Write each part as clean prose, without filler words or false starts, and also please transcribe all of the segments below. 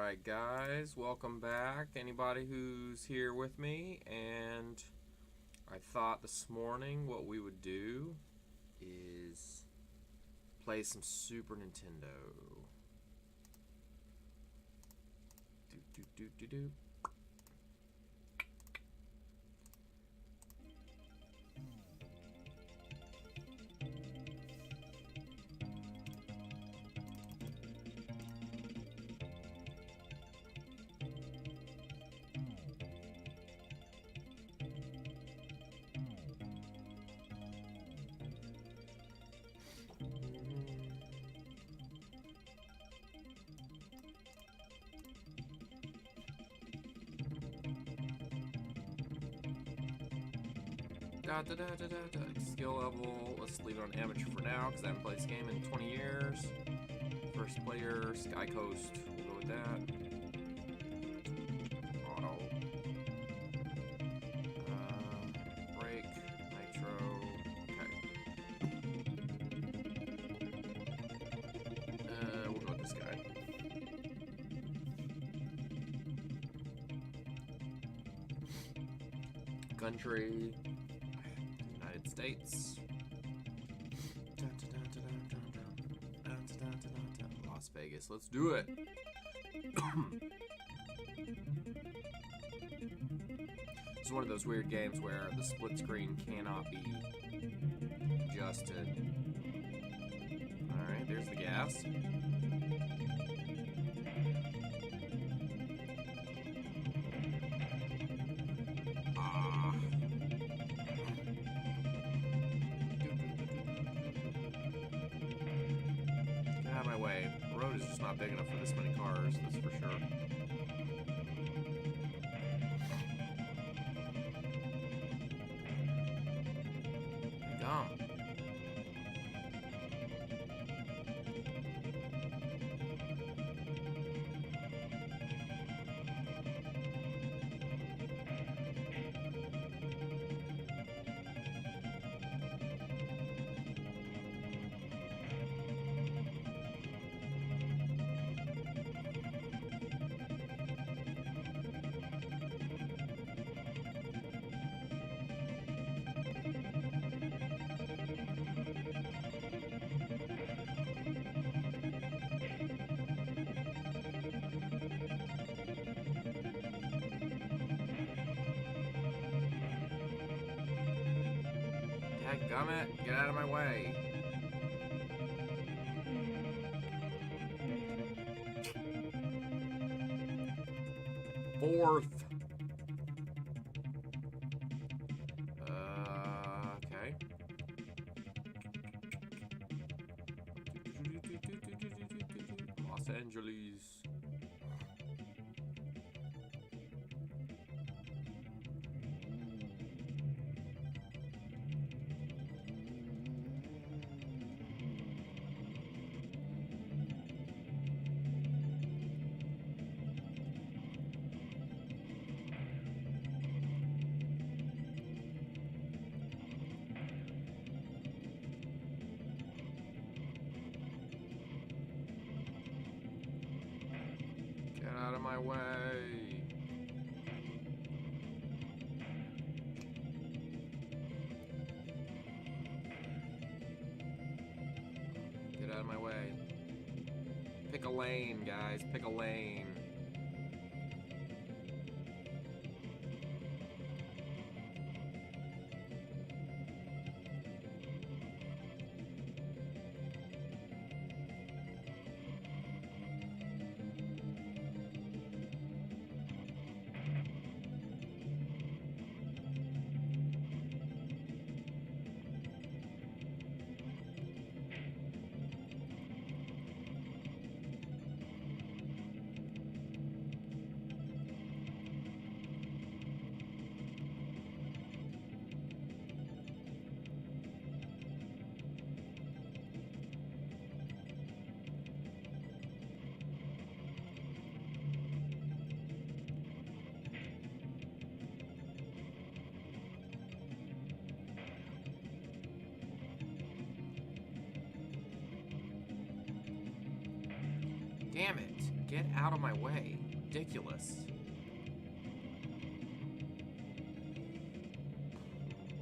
Alright guys, welcome back. Anybody who's here with me, and I thought this morning what we would do is play some Super Nintendo. Do. Skill level, let's leave it on amateur for now because I haven't played this game in 20 years. First player, Skycoast, we'll go with that. Auto. Brake, nitro, okay. We'll go with this guy. Country. States. Las Vegas. Let's do it. It's one of those weird games where the split screen cannot be adjusted. Alright, there's the gas. Out of my way. The road is just not big enough for this many cars, that's for sure. Dumb. Dadgummit, get out of my way. Fourth. Okay. Los Angeles. Get out of my way. Get out of my way. Pick a lane, guys. Pick a lane. Damn it. Get out of my way. Ridiculous.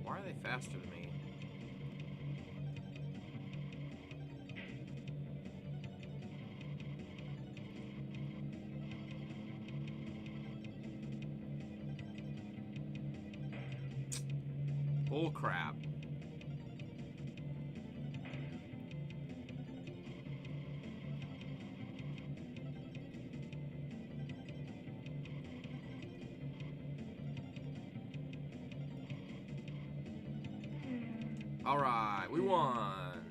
Why are they faster than me? Bull crap. All right, we won.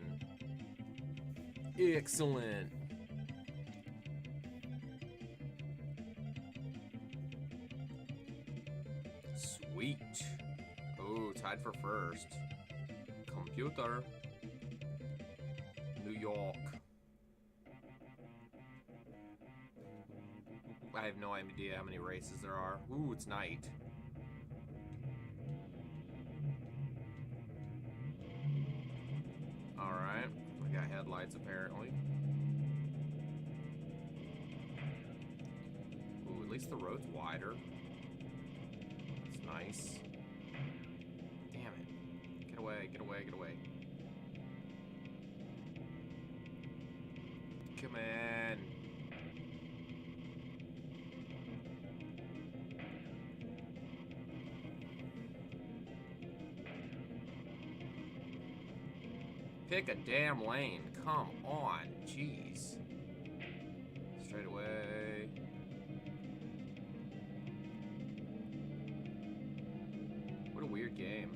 Excellent. Sweet. Oh, tied for first. Computer. New York. I have no idea how many races there are. Ooh, it's night. Alright, we got headlights apparently. Ooh, at least the road's wider. That's nice. Damn it. Get away, get away, get away. Come on. Pick a damn lane. Come on. Jeez. Straight away. What a weird game.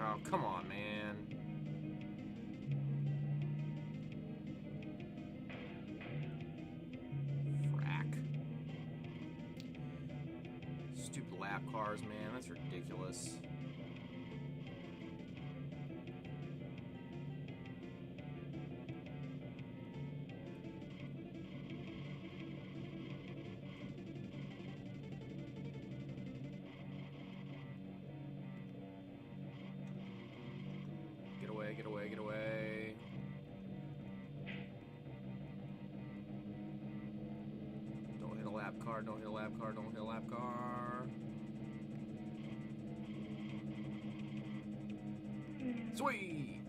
Oh, come on, man. Frack. Stupid lap cars, man. That's ridiculous. Get away, get away. Don't hit a lap car, don't hit a lap car, don't hit a lap car. Sweet!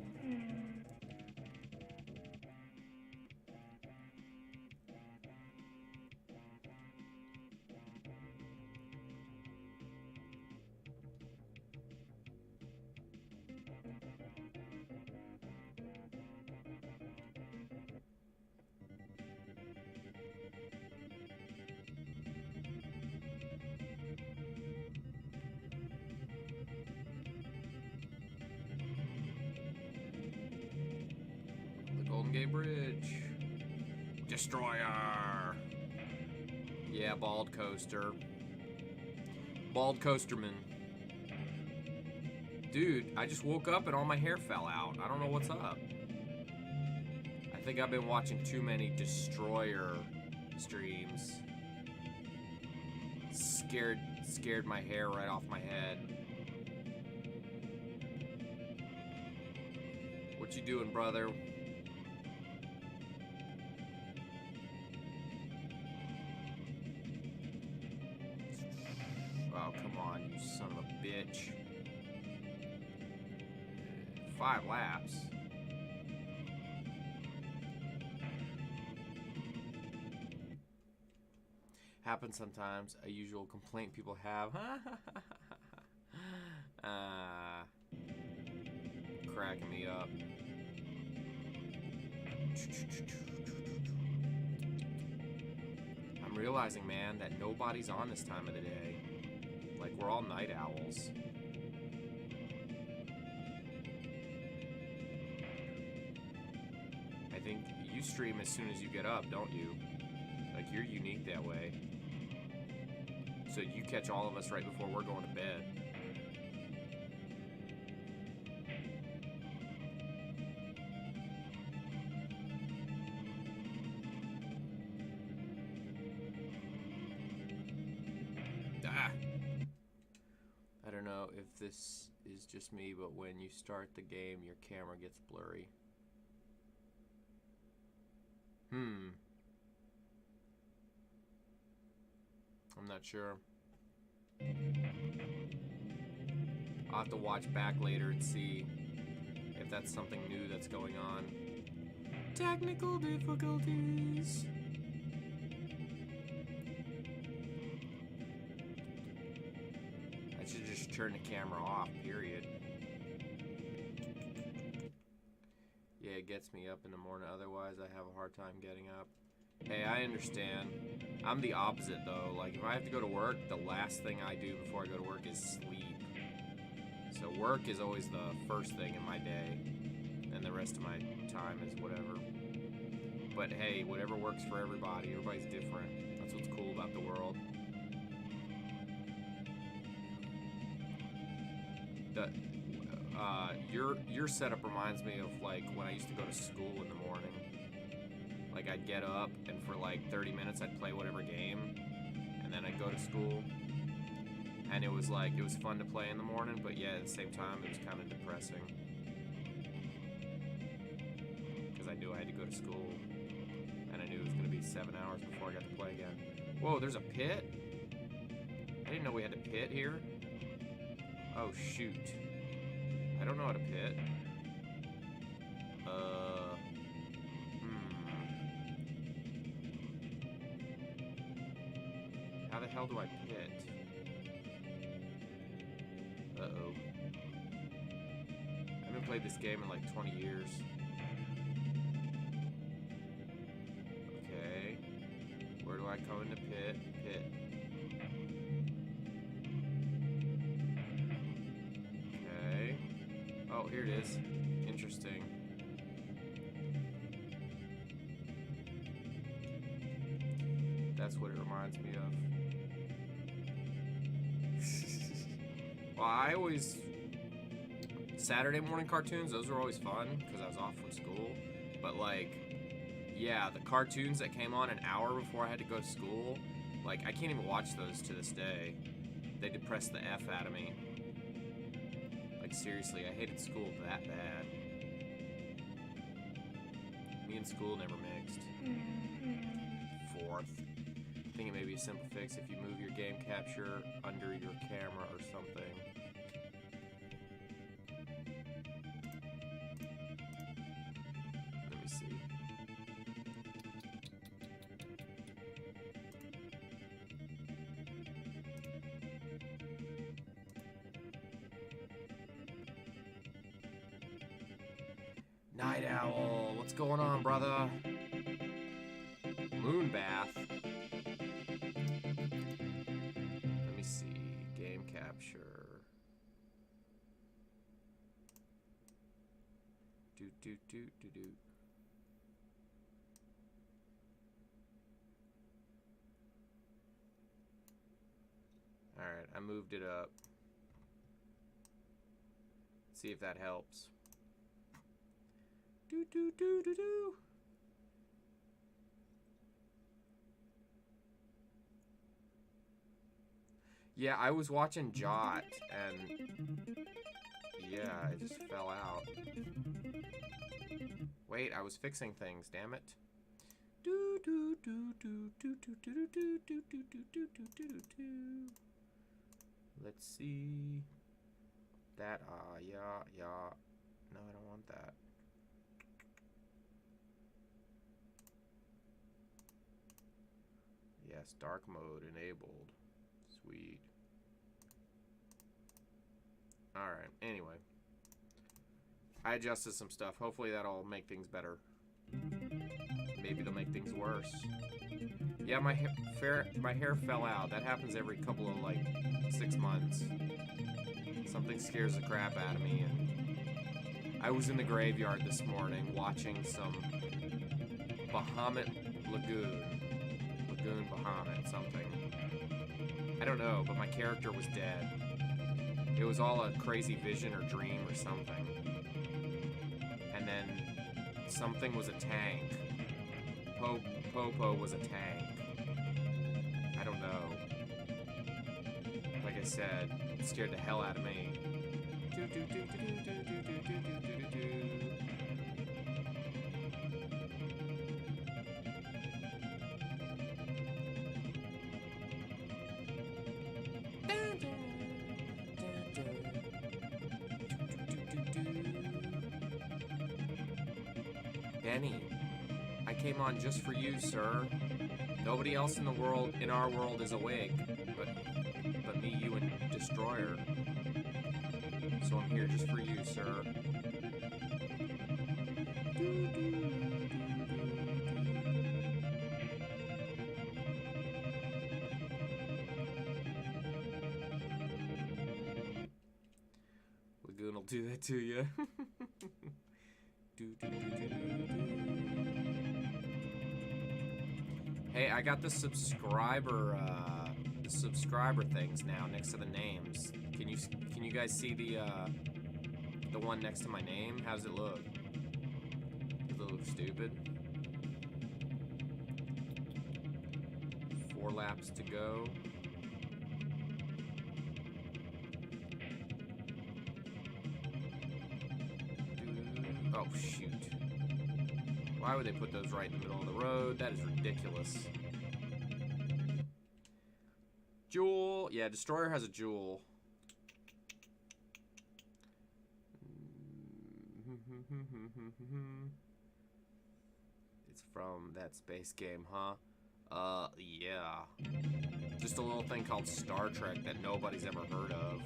Golden Gate Bridge. Destroyer. Yeah, bald coaster. Bald coasterman. Dude, I just woke up and all my hair fell out. I don't know what's up. I think I've been watching too many Destroyer streams. Scared my hair right off my head. What you doing, brother? Oh, come on, you son of a bitch. 5 laps. Happens sometimes. A usual complaint people have. Cracking me up. I'm realizing, man, that nobody's on this time of the day. Like, we're all night owls. think you stream as soon as you get up, don't you? Like, you're unique that way. So you catch all of us right before we're going to bed. Ah! I don't know if this is just me, but when you start the game, your camera gets blurry. I'm not sure. I'll have to watch back later and see if that's something new that's going on. Technical difficulties. I should just turn the camera off, period. Yeah, it gets me up in the morning. Otherwise, I have a hard time getting up. Hey, I understand. I'm the opposite, though. Like, if I have to go to work, the last thing I do before I go to work is sleep. So work is always the first thing in my day. And the rest of my time is whatever. But hey, whatever works for everybody. Everybody's different. That's what's cool about the world. Your setup reminds me of, like, when I used to go to school in the morning. Like, I'd get up, and for, like, 30 minutes, I'd play whatever game, and then I'd go to school. And it was, like, it was fun to play in the morning, but, yeah, at the same time, it was kind of depressing. Because I knew I had to go to school, and I knew it was going to be 7 hours before I got to play again. Whoa, there's a pit? I didn't know we had a pit here. Oh, shoot. I don't know how to pit. How the hell do I pit? Uh-oh. I haven't played this game in like 20 years. Okay. Where do I go into pit? Pit. Okay. Oh, here it is. Interesting. That's what it reminds me of. Well, I always... Saturday morning cartoons, those were always fun, because I was off from school. But, like, yeah, the cartoons that came on an hour before I had to go to school, like, I can't even watch those to this day. They depress the F out of me. Like, seriously, I hated school that bad. Me and school never mixed. Fourth. I think it may be a simple fix if you move your game capture under your camera or something. Let me see. Night Owl, what's going on, brother? Moon bath. Let me see. Game capture. Do. Alright, I moved it up. See if that helps. Do. Yeah, I was watching Jot, and yeah, it just fell out. Wait, I was fixing things, damn it. Let's see. That, yeah. No, I don't want that. Yes, dark mode enabled. Sweet. Alright, anyway. I adjusted some stuff. Hopefully that'll make things better. Maybe it'll make things worse. Yeah, my hair fell out. That happens every couple of, like, 6 months. Something scares the crap out of me, and I was in the graveyard this morning watching some Bahamut Lagoon. Lagoon Bahamut, something. I don't know, but my character was dead. It was all a crazy vision or dream or something. And then something was a tank. Popo was a tank. I don't know. Like I said, it scared the hell out of me. Benny, I came on just for you, sir. Nobody else in the world, in our world, is awake, but me, you, and Destroyer. So I'm here just for you, sir. Lagoon will do that to you. Hey, I got the subscriber things now next to the names. Can you guys see the one next to my name? How does it look? Does it look stupid? 4 laps to go. Oh, shoot. Why would they put those right in the middle of the road? That is ridiculous. Jewel. Yeah, Destroyer has a jewel. It's from that space game, huh? Yeah. Just a little thing called Star Trek that nobody's ever heard of.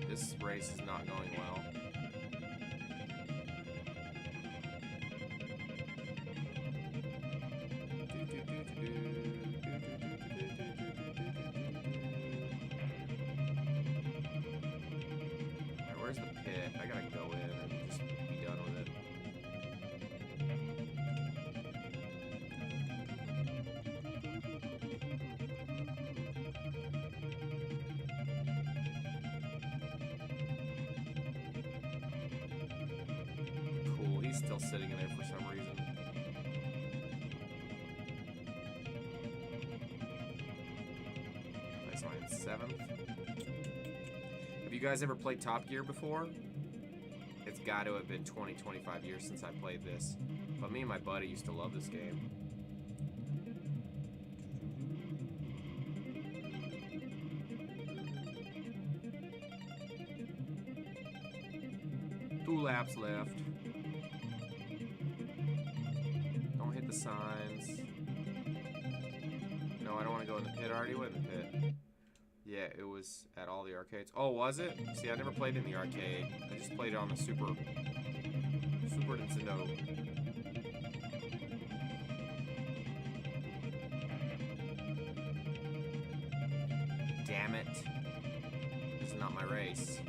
This race is not going well. Alright, where's the pit? I gotta go in and just be done with it. He's still sitting in there for some reason. Nice line, 7th. Have you guys ever played Top Gear before? It's got to have been 20-25 years since I played this. But me and my buddy used to love this game. Two laps left. Don't hit the signs. No, I don't want to go in the pit. I already went in the pit. Yeah, it was at all the arcades. Oh, was it? See, I never played in the arcade. I just played it on the Super Nintendo. Damn it. This is not my race.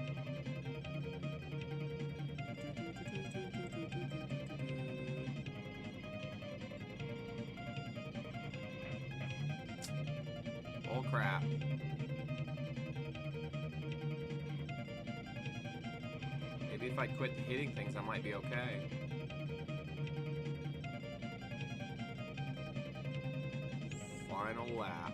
Oh crap. Maybe if I quit hitting things, I might be okay. Final lap.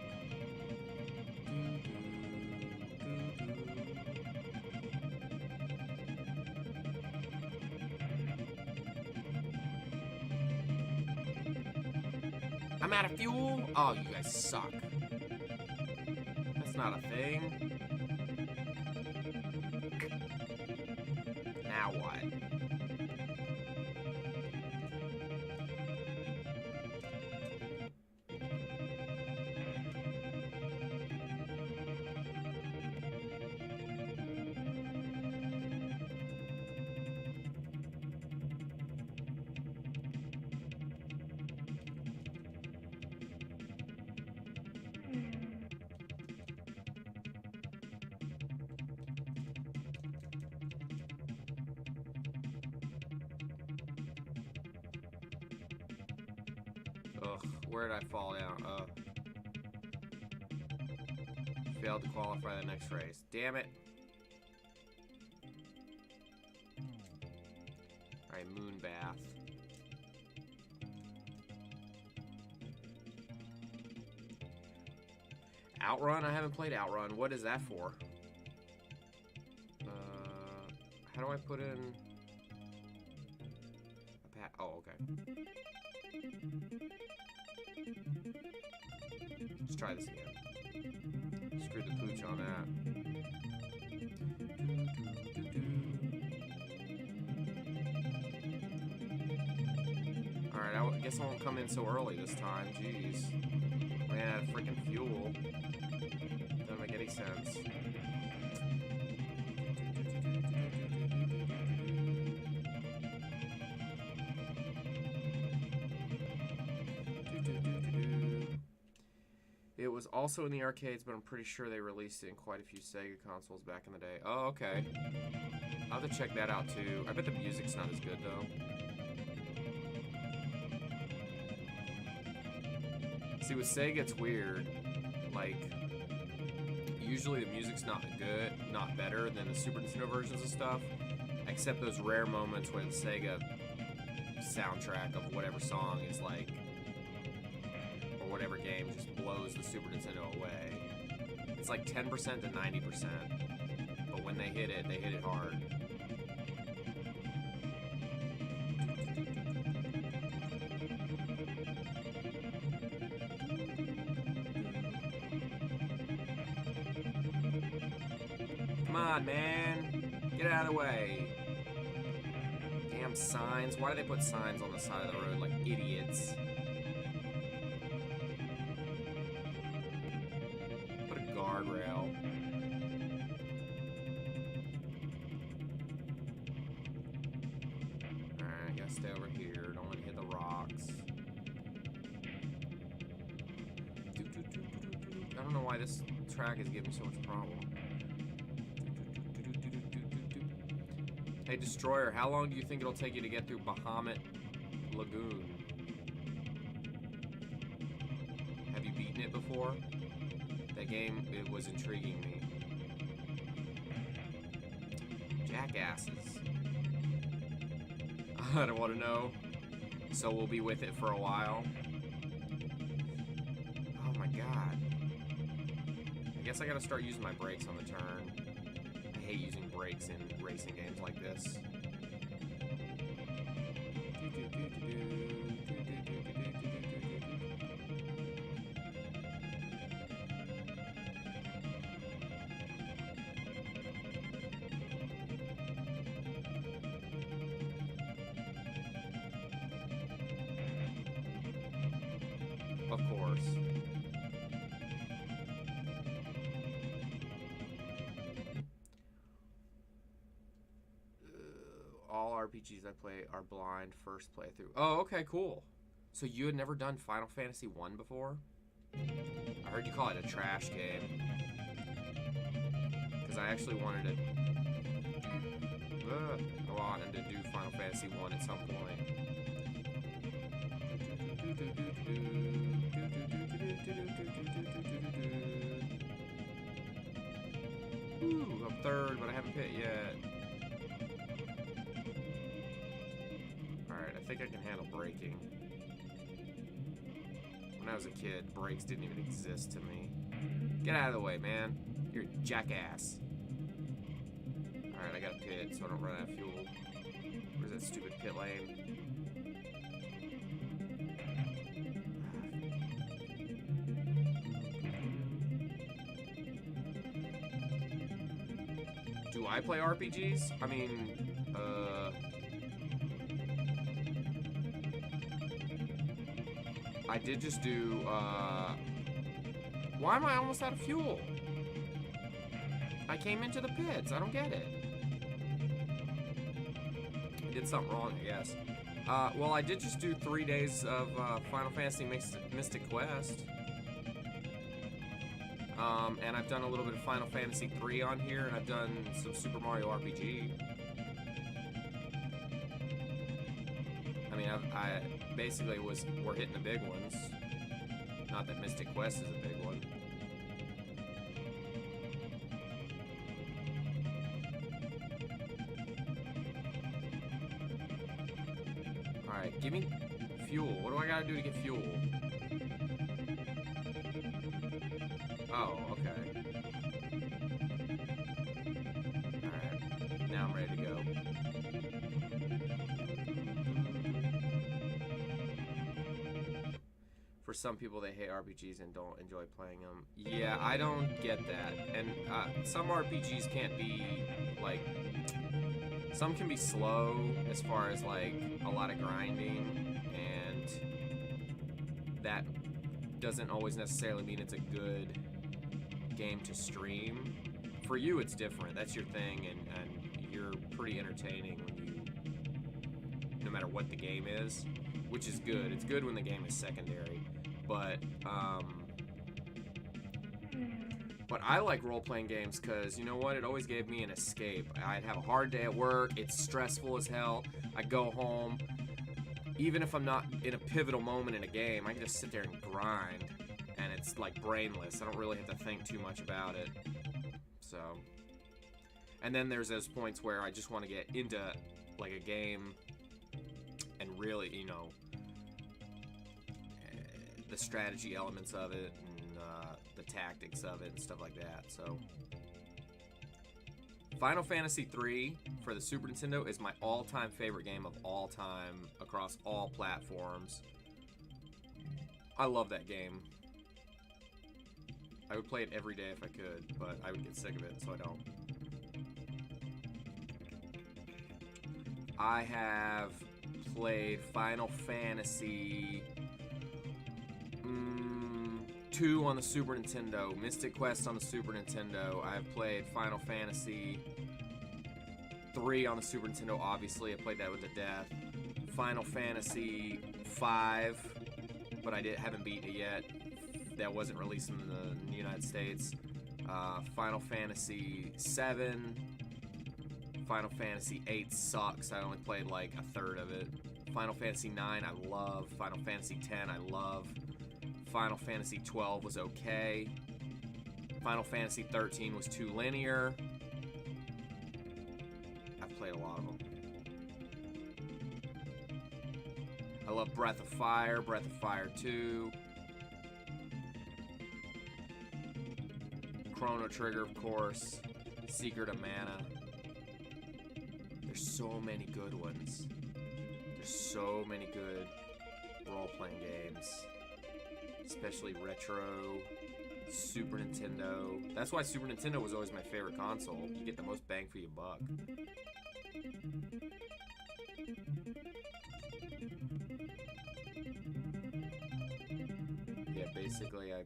I'm out of fuel? Oh, you guys suck. That's not a thing. Now what? Ugh, where did I fall down? Failed to qualify the next race. Damn it. Alright, moon bath. Outrun? I haven't played Outrun. What is that for? How do I put in a pat? Oh, okay. Let's try this again. Screw the pooch on that. Alright, I guess I won't come in so early this time. Jeez. Ran out of freaking fuel. Doesn't make any sense. It was also in the arcades, but I'm pretty sure they released it in quite a few Sega consoles back in the day. Oh, okay. I'll have to check that out too. I bet the music's not as good though. See, with Sega it's weird. Like, usually the music's not good, not better than the Super Nintendo versions of stuff, except those rare moments where the Sega soundtrack of whatever song is like, or whatever game just blows the Super Nintendo away. It's like 10% to 90%, but when they hit it hard. Come on, man. Get out of the way. Damn signs. Why do they put signs on the side of the road like idiots? Put a guardrail. Alright, I gotta stay over here. Don't let me hit the rocks. I don't know why this track is giving me so much problem. Hey, Destroyer, how long do you think it'll take you to get through Bahamut Lagoon? Have you beaten it before? That game, it was intriguing me. Jackasses. I don't want to know. So we'll be with it for a while. Oh my god. I guess I gotta start using my brakes on the turn. I hate using brakes in racing games like this. Of course. All RPGs I play are blind first playthrough. Oh, okay, cool. So you had never done Final Fantasy 1 before? I heard you call it a trash game. Because I actually wanted to... I wanted to do Final Fantasy 1 at some point. Ooh, I'm third, but I haven't hit yet. Alright, I think I can handle braking. When I was a kid, brakes didn't even exist to me. Get out of the way, man. You're a jackass. Alright, I gotta pit so I don't run out of fuel. Where's that stupid pit lane? Do I play RPGs? I mean, I did just do, why am I almost out of fuel? I came into the pits. I don't get it. I did something wrong, I guess. Well, I did just do 3 days of Final Fantasy Mystic Quest. And I've done a little bit of Final Fantasy 3 on here, and I've done some Super Mario RPG. I mean, basically we're hitting the big ones. Not that Mystic Quest is a big one. Alright, give me fuel. What do I gotta do to get fuel? Oh, okay. Alright, now I'm ready to go. For some people, they hate RPGs and don't enjoy playing them. Yeah, I don't get that. And some RPGs can't be, like... Some can be slow as far as, like, a lot of grinding, and that doesn't always necessarily mean it's a good game to stream. For you, it's different. That's your thing, and you're pretty entertaining when you... no matter what the game is, which is good. It's good when the game is secondary. But I like role-playing games because, you know what, it always gave me an escape. I'd have a hard day at work, it's stressful as hell, I go home, even if I'm not in a pivotal moment in a game, I can just sit there and grind, and it's like brainless. I don't really have to think too much about it. So, and then there's those points where I just want to get into like a game and really, you know, the strategy elements of it and the tactics of it and stuff like that. So Final Fantasy III for the Super Nintendo is my all-time favorite game of all time across all platforms. I love that game. I would play it every day if I could, but I would get sick of it, so I don't. I have played Final Fantasy 2 on the Super Nintendo, Mystic Quest on the Super Nintendo. I've played Final Fantasy 3 on the Super Nintendo, obviously. I played that with the death. Final Fantasy 5, but I haven't beaten it yet. That wasn't released in the United States. Final Fantasy 7. Final Fantasy 8 sucks. I only played like a third of it. Final Fantasy 9 I love. Final Fantasy 10 I love. Final Fantasy 12 was okay. Final Fantasy 13 was too linear. I've played a lot of them. I love Breath of Fire, Breath of Fire 2. Chrono Trigger, of course. Secret of Mana. There's so many good ones. There's so many good role-playing games. Especially retro, Super Nintendo. That's why Super Nintendo was always my favorite console. You get the most bang for your buck. Yeah, basically I'd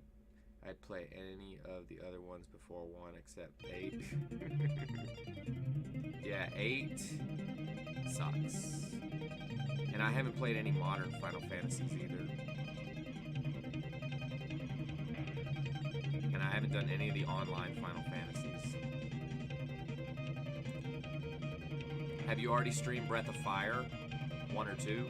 play any of the other ones before 1 except 8. Yeah, 8 sucks. And I haven't played any modern Final Fantasies either. And I haven't done any of the online Final Fantasies. Have you already streamed Breath of Fire? 1 or 2?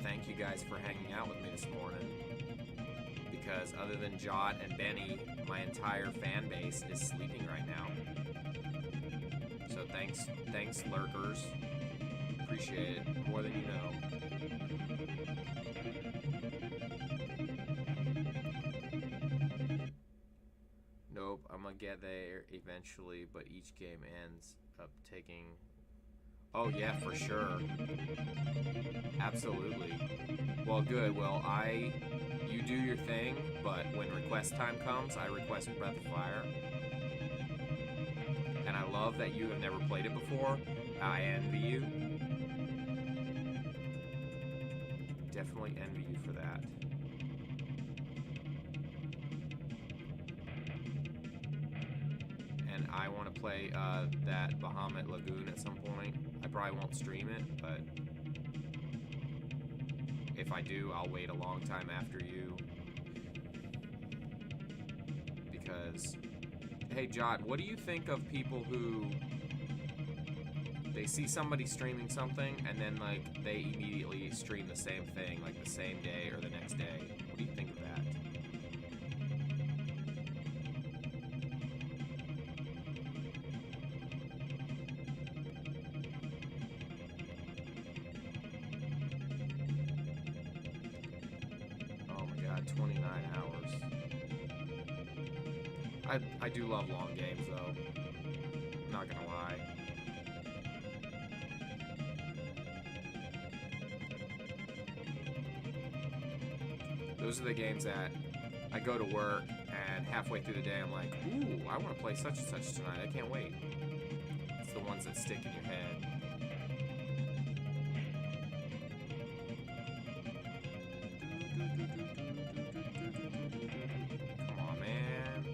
Thank you guys for hanging out with me this morning, because other than Jot and Benny, my entire fan base is sleeping right now. So thanks lurkers, appreciate it more than you know. Nope, I'm gonna get there eventually, but each game ends up taking... Oh yeah, for sure. Absolutely. Well, good. Well, you do your thing, but when request time comes, I request Breath of Fire. And I love that you have never played it before. I envy you. Definitely envy you for that. want to play that Bahamut Lagoon at some point. I probably won't stream it, but if I do, I'll wait a long time after you. Because, hey Jot, what do you think of people who they see somebody streaming something and then like they immediately stream the same thing like the same day or the next day? What do you think of that? Oh my god, 29 hours. I do love long games though. Not gonna lie. Those are the games that I go to work and halfway through the day I'm like, ooh, I want to play such and such tonight. I can't wait. It's the ones that stick in your head. Come on, man.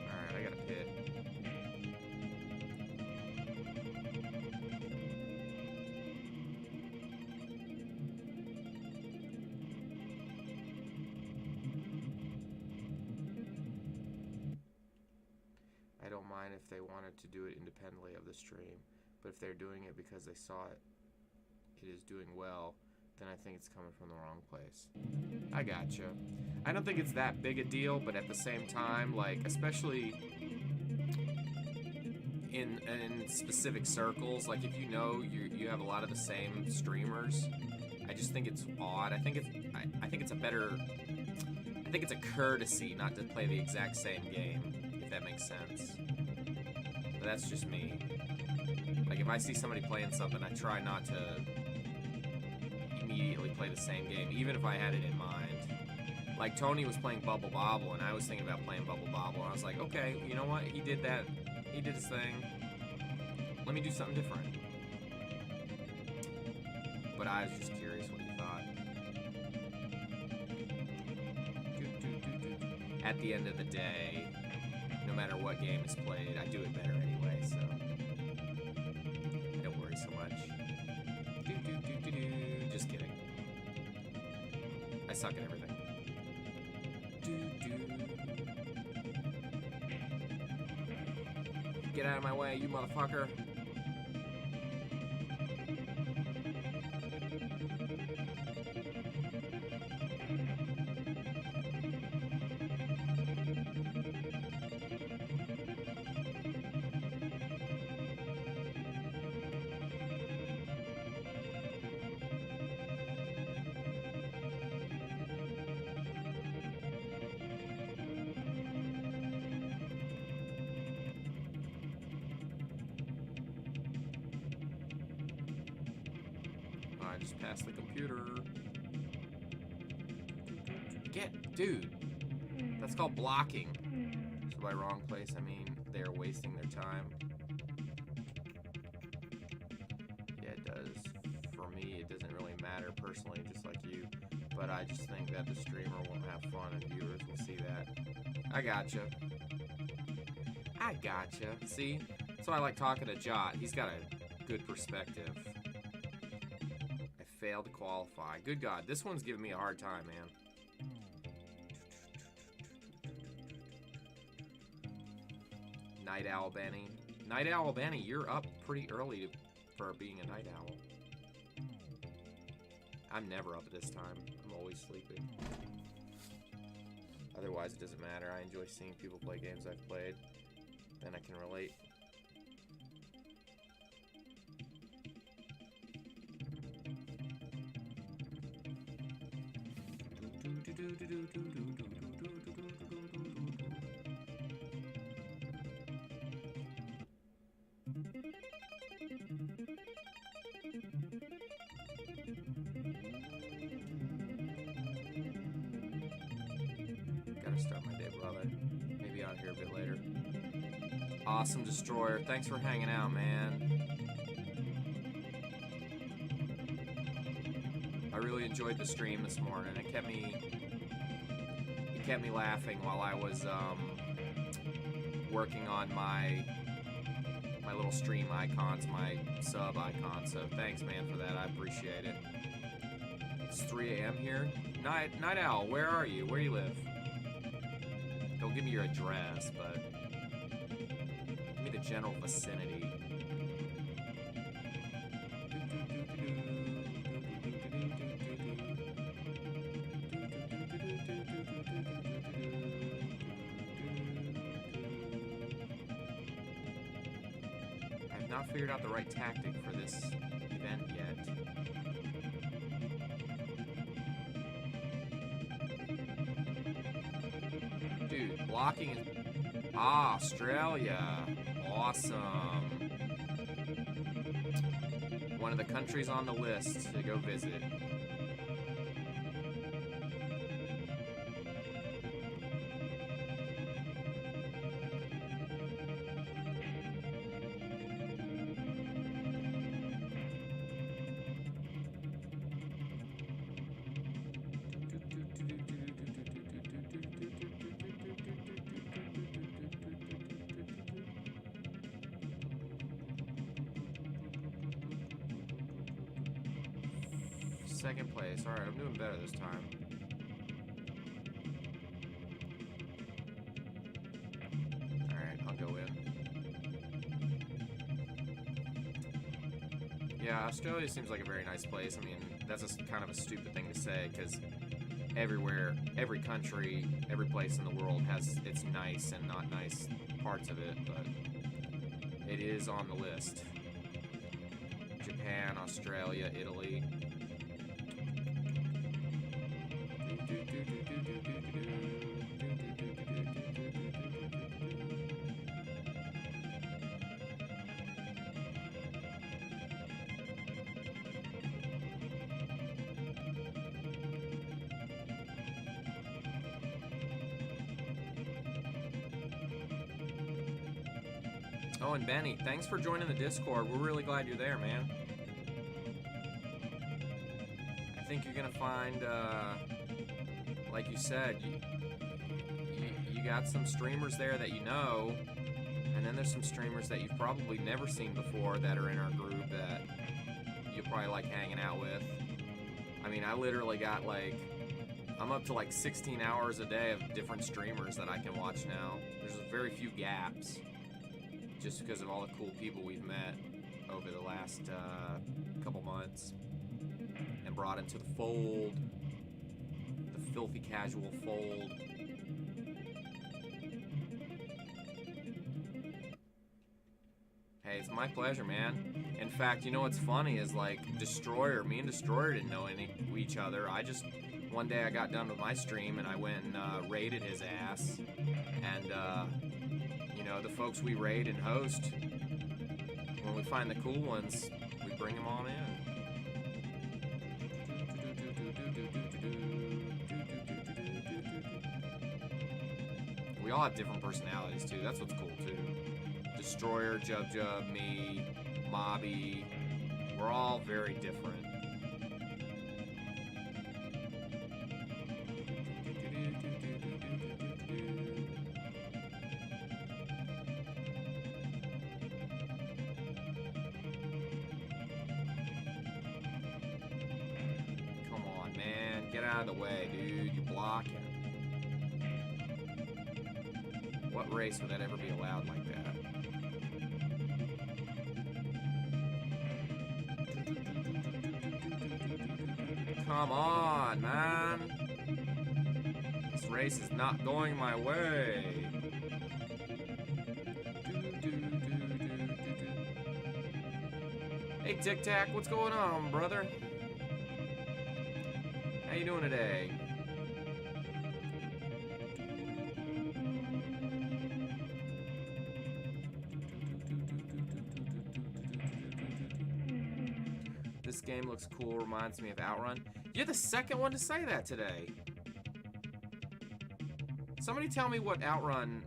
Alright, I got a pit. I don't mind if they wanted to do it independently of the stream, but if they're doing it because they saw it is doing well, then I think it's coming from the wrong place. I gotcha. I don't think it's that big a deal, but at the same time, like, especially in specific circles, like if you know you have a lot of the same streamers, I just think it's odd. I think it's a courtesy not to play the exact same game, if that makes sense. But that's just me. Like if I see somebody playing something, I try not to immediately play the same game, even if I had it in mind. Like Tony was playing Bubble Bobble, and I was thinking about playing Bubble Bobble, and I was like, okay, you know what? He did that. He did his thing. Let me do something different. But I was just curious what he thought. At the end of the day, no matter what game is played, I do it better anyway, so I don't worry so much. Just kidding. I suck at everything. Get out of my way, you motherfucker. I just passed the computer. Dude, that's called blocking. So by wrong place, I mean they're wasting their time. Yeah, it does. For me, it doesn't really matter personally, just like you. But I just think that the streamer won't have fun and viewers will see that. I gotcha. See? That's why I like talking to Jot. He's got a good perspective. Failed to qualify. Good God, this one's giving me a hard time, man. Night Owl Benny. Night Owl Benny, you're up pretty early for being a night owl. I'm never up at this time. I'm always sleeping. Otherwise, it doesn't matter. I enjoy seeing people play games I've played. Then I can relate. Gotta start my day, brother. Maybe out here a bit later. Awesome Destroyer, thanks for hanging out, man. enjoyed the stream this morning. It kept me laughing while I was working on my little stream icons, my sub icons. So thanks, man, for that. I appreciate it. It's 3 a.m. here. Night Owl, where are you? Where do you live? Don't give me your address, but give me the general vicinity. I have not figured out the right tactic for this event yet. Dude, blocking is... Ah, Australia. Awesome. One of the countries on the list to go visit. Second place. Alright, I'm doing better this time. Alright, I'll go in. Yeah, Australia seems like a very nice place. I mean, that's kind of a stupid thing to say, because everywhere, every country, every place in the world has its nice and not nice parts of it, but it is on the list. Japan, Australia, Italy. Oh, and Benny, thanks for joining the Discord. We're really glad you're there, man. I think you're gonna find, like you said, you got some streamers there that you know, and then there's some streamers that you've probably never seen before that are in our group that you'll probably like hanging out with. I mean, I literally got like, I'm up to like 16 hours a day of different streamers that I can watch now. There's very few gaps, just because of all the cool people we've met over the last couple months and brought into the fold, the filthy casual fold. Hey, it's my pleasure, man. In fact, you know what's funny is like Destroyer, me and Destroyer didn't know each other. One day I got done with my stream and I went and raided his ass, and you know, the folks we raid and host, when we find the cool ones, we bring them on in. We all have different personalities too. That's what's cool too. Destroyer, Jub, me, Mobby, we're all very different. Out of the way, dude. You're blocking. What race would that ever be allowed like that? Come on, man. This race is not going my way. Hey, Tic Tac, what's going on, brother? How you doing today? This game looks cool, reminds me of Outrun. You're the second one to say that today. Somebody tell me what Outrun,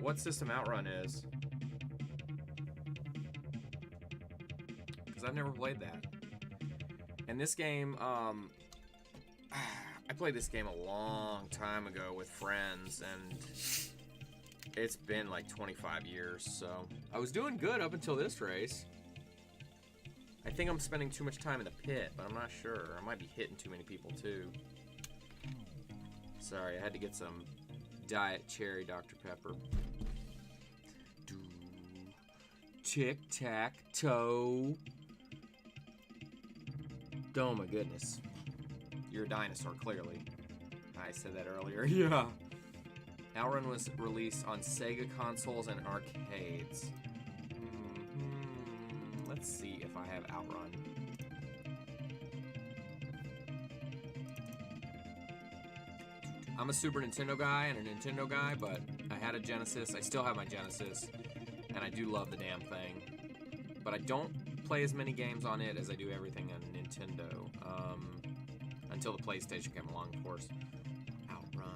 what system Outrun is. Because I've never played that. And this game, I played this game a long time ago with friends, and it's been like 25 years, so I was doing good up until this race. I think I'm spending too much time in the pit, but I'm not sure. I might be hitting too many people, too. Sorry, I had to get some Diet Cherry Dr. Pepper. Tic-tac-toe. Oh my goodness. You're a dinosaur, clearly. I said that earlier. Yeah. Outrun was released on Sega consoles and arcades. Let's see if I have Outrun. I'm a Super Nintendo guy and a Nintendo guy, but I had a Genesis. I still have my Genesis, and I do love the damn thing. But I don't play as many games on it as I do everything on Nintendo. Until the PlayStation came along, of course. Outrun.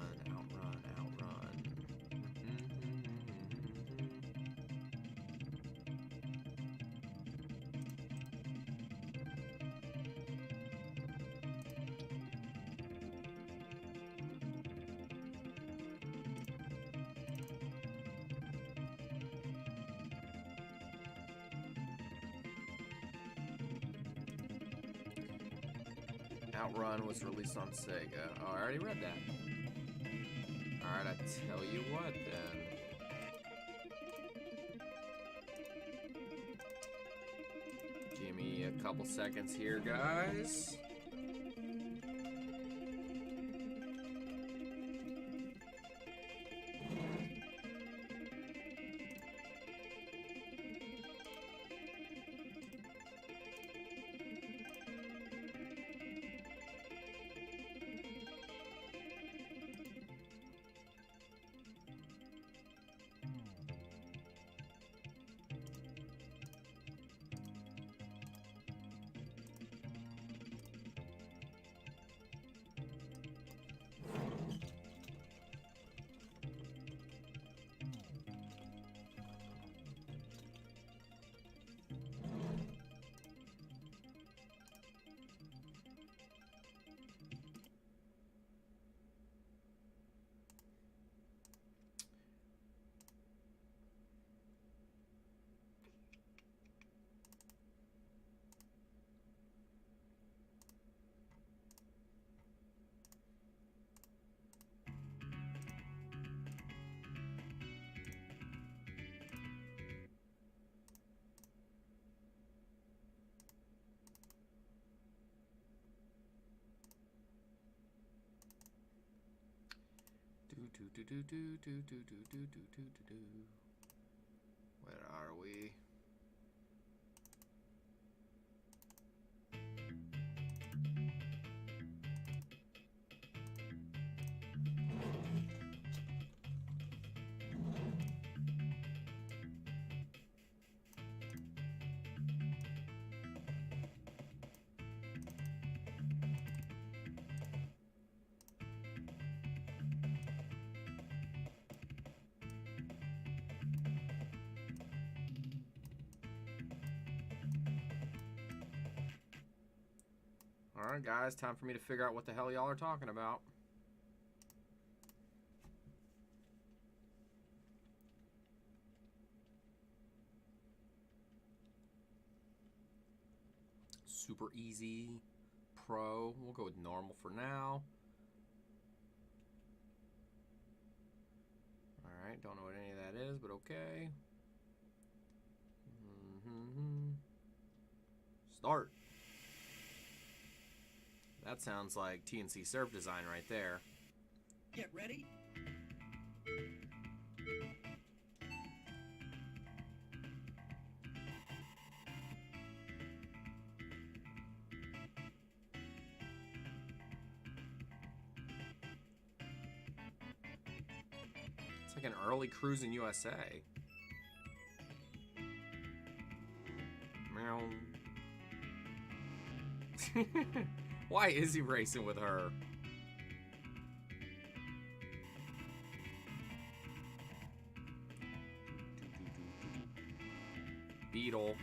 Outrun was released on Sega. Oh, I already read that. Alright, I tell you what then. Give me a couple seconds here, guys. Where are we? Alright, guys, time for me to figure out what the hell y'all are talking about. Super easy, pro. We'll go with normal for now. Alright, don't know what any of that is, but okay. Start. That sounds like TNC Surf Design right there. Get ready. It's like an early Cruising USA. Meow. Why is he racing with her? Beetle.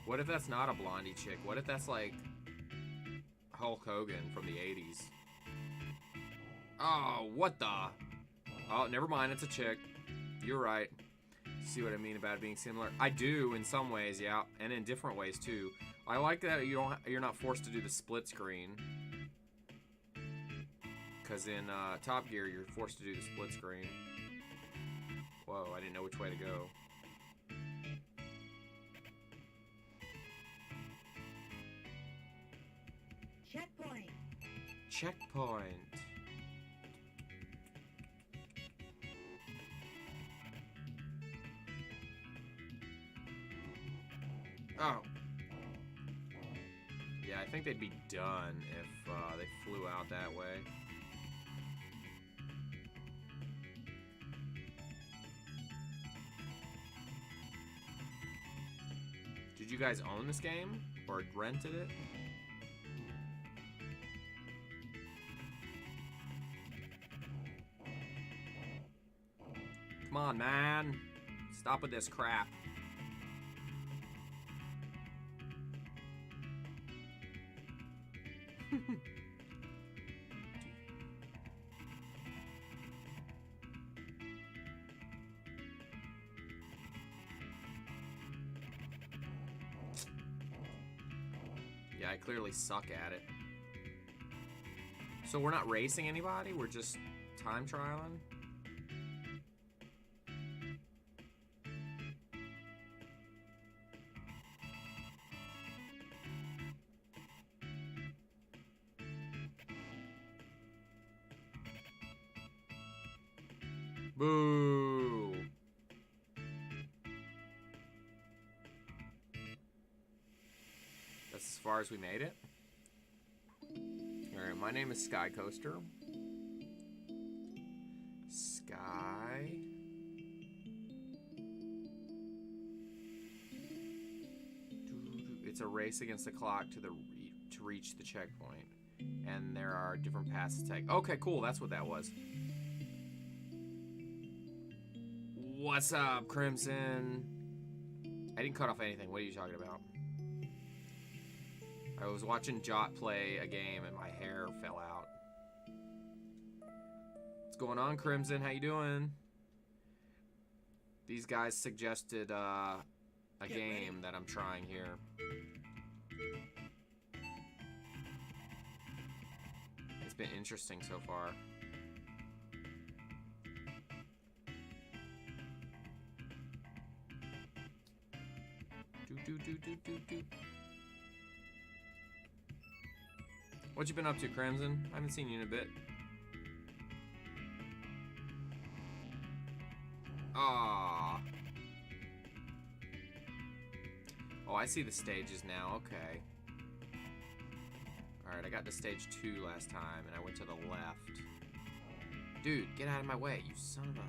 What if that's not a blondie chick? What if that's like Hulk Hogan from the 80s? Oh, what the? Oh, never mind, it's a chick. You're right. See what I mean about it being similar? I do in some ways, yeah, and in different ways too. I like that you're not forced to do the split screen. Because in Top Gear, you're forced to do the split screen. Whoa, I didn't know which way to go. Checkpoint. Checkpoint. Oh. Yeah, I think they'd be done if they flew out that way. Did you guys own this game? Or rented it? Come on, man. Stop with this crap. Yeah, I clearly suck at it. So we're not racing anybody? We're just time trialing? Boo! That's as far as we made it. Alright, my name is Skycoaster. Sky. It's a race against the clock to reach the checkpoint. And there are different paths to take. Okay, cool, that's what that was. What's up, Crimson? I didn't cut off anything. What are you talking about? I was watching Jot play a game and my hair fell out. What's going on, Crimson? How you doing? These guys suggested a game that I'm trying here. It's been interesting so far. Do. What you been up to, Crimson? I haven't seen you in a bit. Ah. Oh, I see the stages now. Okay. Alright, I got to stage 2 last time, and I went to the left. Dude, get out of my way, you son of a...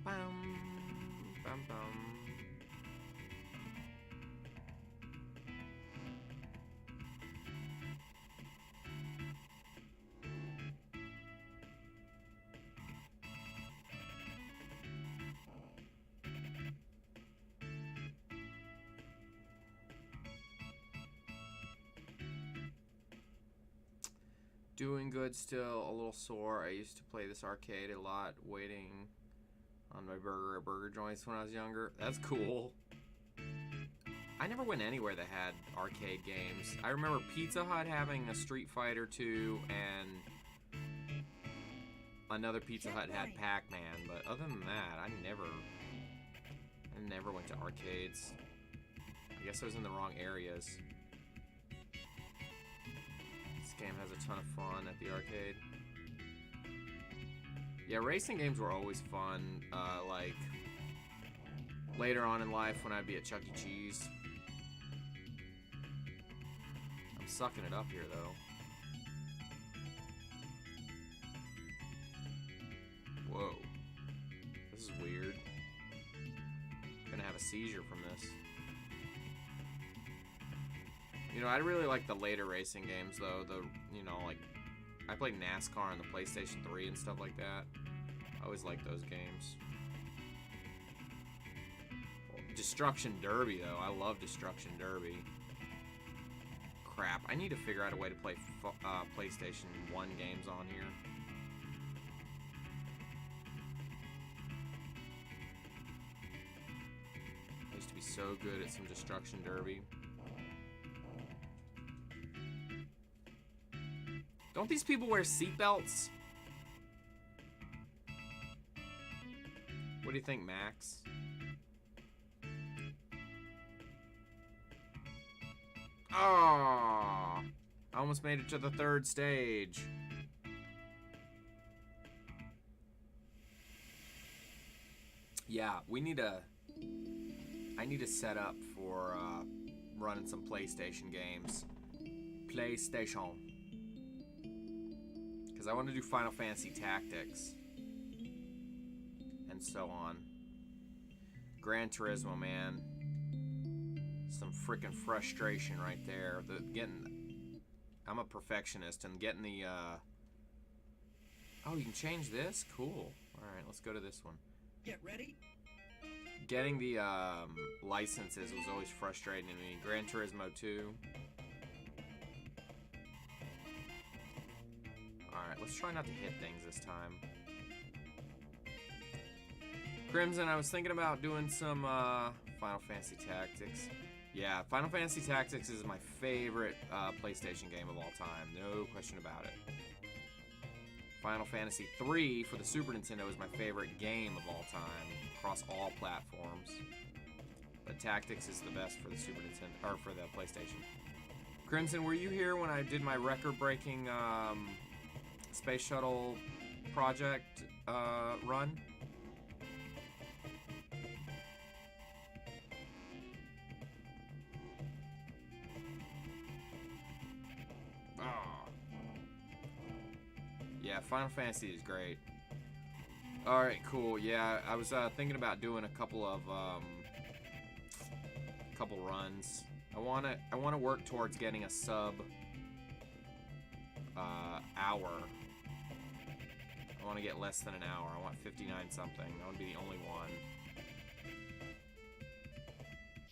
Bum, bum, bum. Doing good still, a little sore. I used to play this arcade a lot, waiting on my burger at burger joints when I was younger. That's cool. I never went anywhere that had arcade games. I remember Pizza Hut having a Street Fighter 2, and another Pizza Hut had Pac-Man, but other than that, I never went to arcades. I guess I was in the wrong areas. This game has a ton of fun at the arcade. Yeah, racing games were always fun, like later on in life when I'd be at Chuck E. Cheese. I'm sucking it up here, though. Whoa. This is weird. I'm gonna have a seizure from this. You know, I really like the later racing games, though. You know, like, I played NASCAR on the PlayStation 3 and stuff like that. I always liked those games. Destruction Derby, though. I love Destruction Derby. Crap. I need to figure out a way to play PlayStation 1 games on here. I used to be so good at some Destruction Derby. Don't these people wear seatbelts? What do you think, Max? Oh, I almost made it to the 3rd stage. Yeah, I need to set up for running some PlayStation games. PlayStation. Because I want to do Final Fantasy Tactics. And so on. Gran Turismo, man. Some freaking frustration right there. I'm a perfectionist, and getting the oh, you can change this? Cool. Alright, let's go to this one. Get ready. Getting the licenses was always frustrating to me. Gran Turismo 2. Alright, let's try not to hit things this time. Crimson, I was thinking about doing some Final Fantasy Tactics. Yeah, Final Fantasy Tactics is my favorite PlayStation game of all time. No question about it. Final Fantasy 3 for the Super Nintendo is my favorite game of all time, across all platforms. But Tactics is the best for the Super Nintendo, or for the PlayStation. Crimson, were you here when I did my record-breaking Space Shuttle project run? Yeah, Final Fantasy is great. Alright, cool. Yeah, I was thinking about doing a couple runs. I wanna work towards getting a sub hour. I wanna get less than an hour. I want 59 something. I wanna be the only one.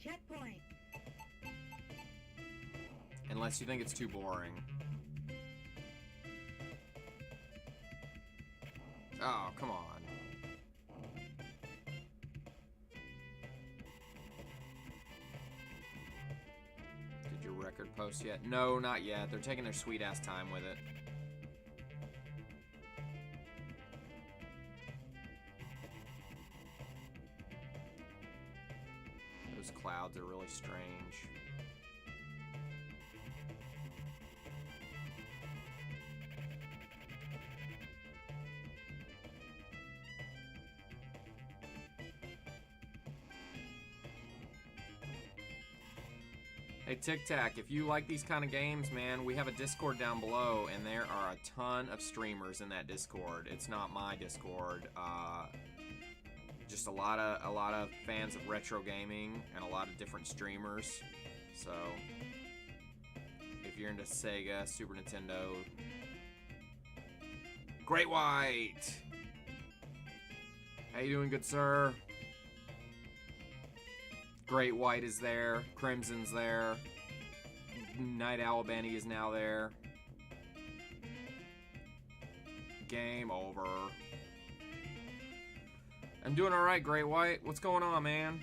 Checkpoint. Unless you think it's too boring. Oh, come on. Did your record post yet? No, not yet. They're taking their sweet-ass time with it. Those clouds are really strange. Hey, Tic Tac, if you like these kind of games, man, we have a Discord down below, and there are a ton of streamers in that Discord. It's not my Discord. Just a lot of fans of retro gaming and a lot of different streamers. So, if you're into Sega, Super Nintendo, Great White. How you doing, good sir? Great White is there. Crimson's there. Night Owl Benny is now there. Game over. I'm doing alright, Great White. What's going on, man?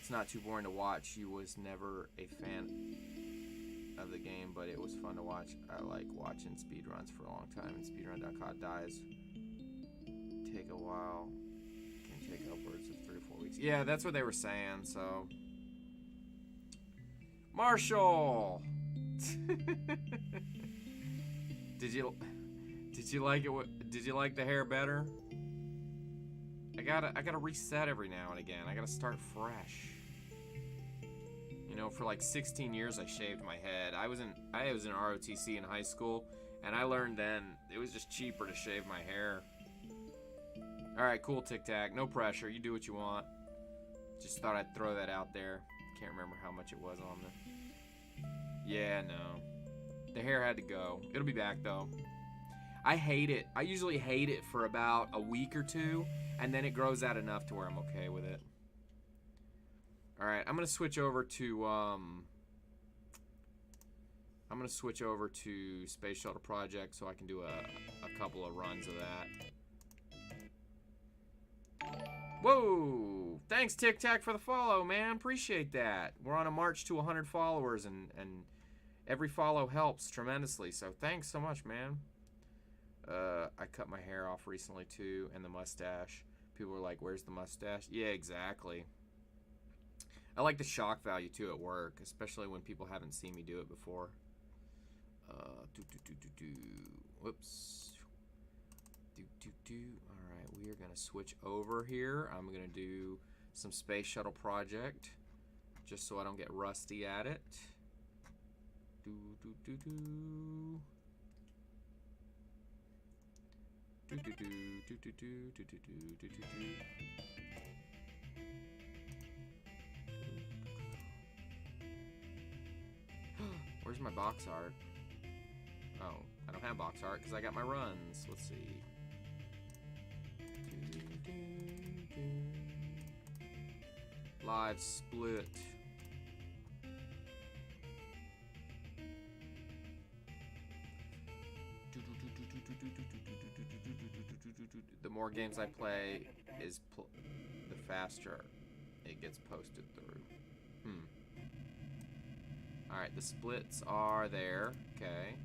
It's not too boring to watch. You was never a fan of the game, but it was fun to watch. I like watching speedruns for a long time, and speedrun.com dies. Take a while. Can take upwards of 3 to 4 weeks. Yeah, that's what they were saying, so. Marshall! Did you like it? Did you like the hair better? I gotta reset every now and again. I gotta start fresh. You know, for like 16 years I shaved my head. I was in ROTC in high school, and I learned then it was just cheaper to shave my hair. Alright, cool, Tic Tac. No pressure. You do what you want. Just thought I'd throw that out there. Can't remember how much it was on the... Yeah, no. The hair had to go. It'll be back, though. I hate it. I usually hate it for about a week or two, and then it grows out enough to where I'm okay with it. Alright, I'm gonna switch over to Space Shuttle Project so I can do a couple of runs of that. Whoa! Thanks, Tic Tac, for the follow, man. Appreciate that. We're on a march to 100 followers, and every follow helps tremendously. So thanks so much, man. I cut my hair off recently too, and the mustache. People were like, "Where's the mustache?" Yeah, exactly. I like the shock value too at work, especially when people haven't seen me do it before. Whoops. Alright, we are gonna switch over here. I'm gonna do some Space Shuttle Project, just so I don't get rusty at it. Where's my box art? Oh, I don't have box art because I got my runs. Let's see. Live split. The more games I play, the faster it gets posted through. Alright, the splits are there. Okay.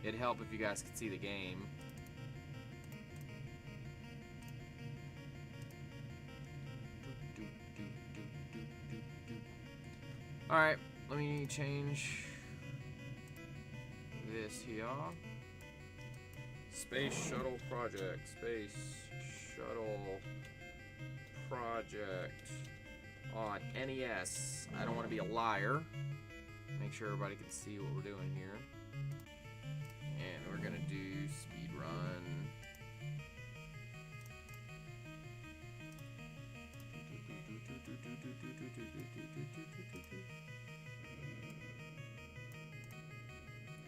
It'd help if you guys could see the game. Alright, let me change this here. Space Shuttle Project. Space Shuttle Project on NES. I don't want to be a liar. Make sure everybody can see what we're doing here. And we're gonna do speed run.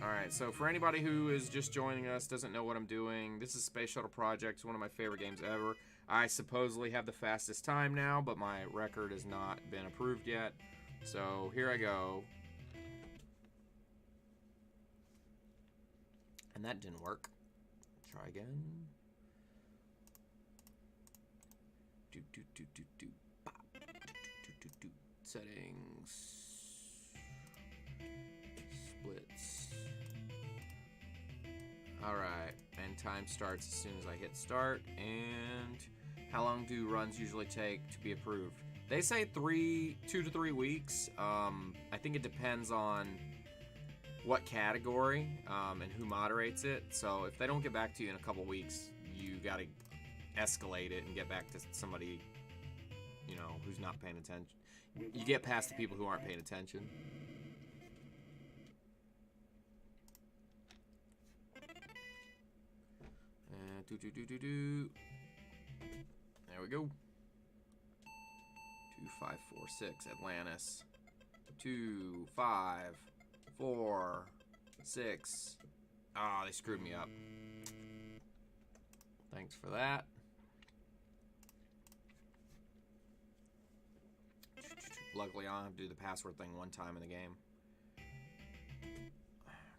Alright, so for anybody who is just joining us, doesn't know what I'm doing, this is Space Shuttle Project. It's one of my favorite games ever. I supposedly have the fastest time now, but my record has not been approved yet. So here I go. And that didn't work. Try again. Settings. Splits. Alright, and time starts as soon as I hit start. And how long do runs usually take to be approved? They say 2 to 3 weeks. I think it depends on what category and who moderates it. So if they don't get back to you in a couple weeks, you gotta escalate it and get back to somebody, you know, who's not paying attention. You get past the people who aren't paying attention. There we go. 2546 Atlantis. 2546. Ah, they screwed me up. Thanks for that. Luckily, I don't have to do the password thing one time in the game.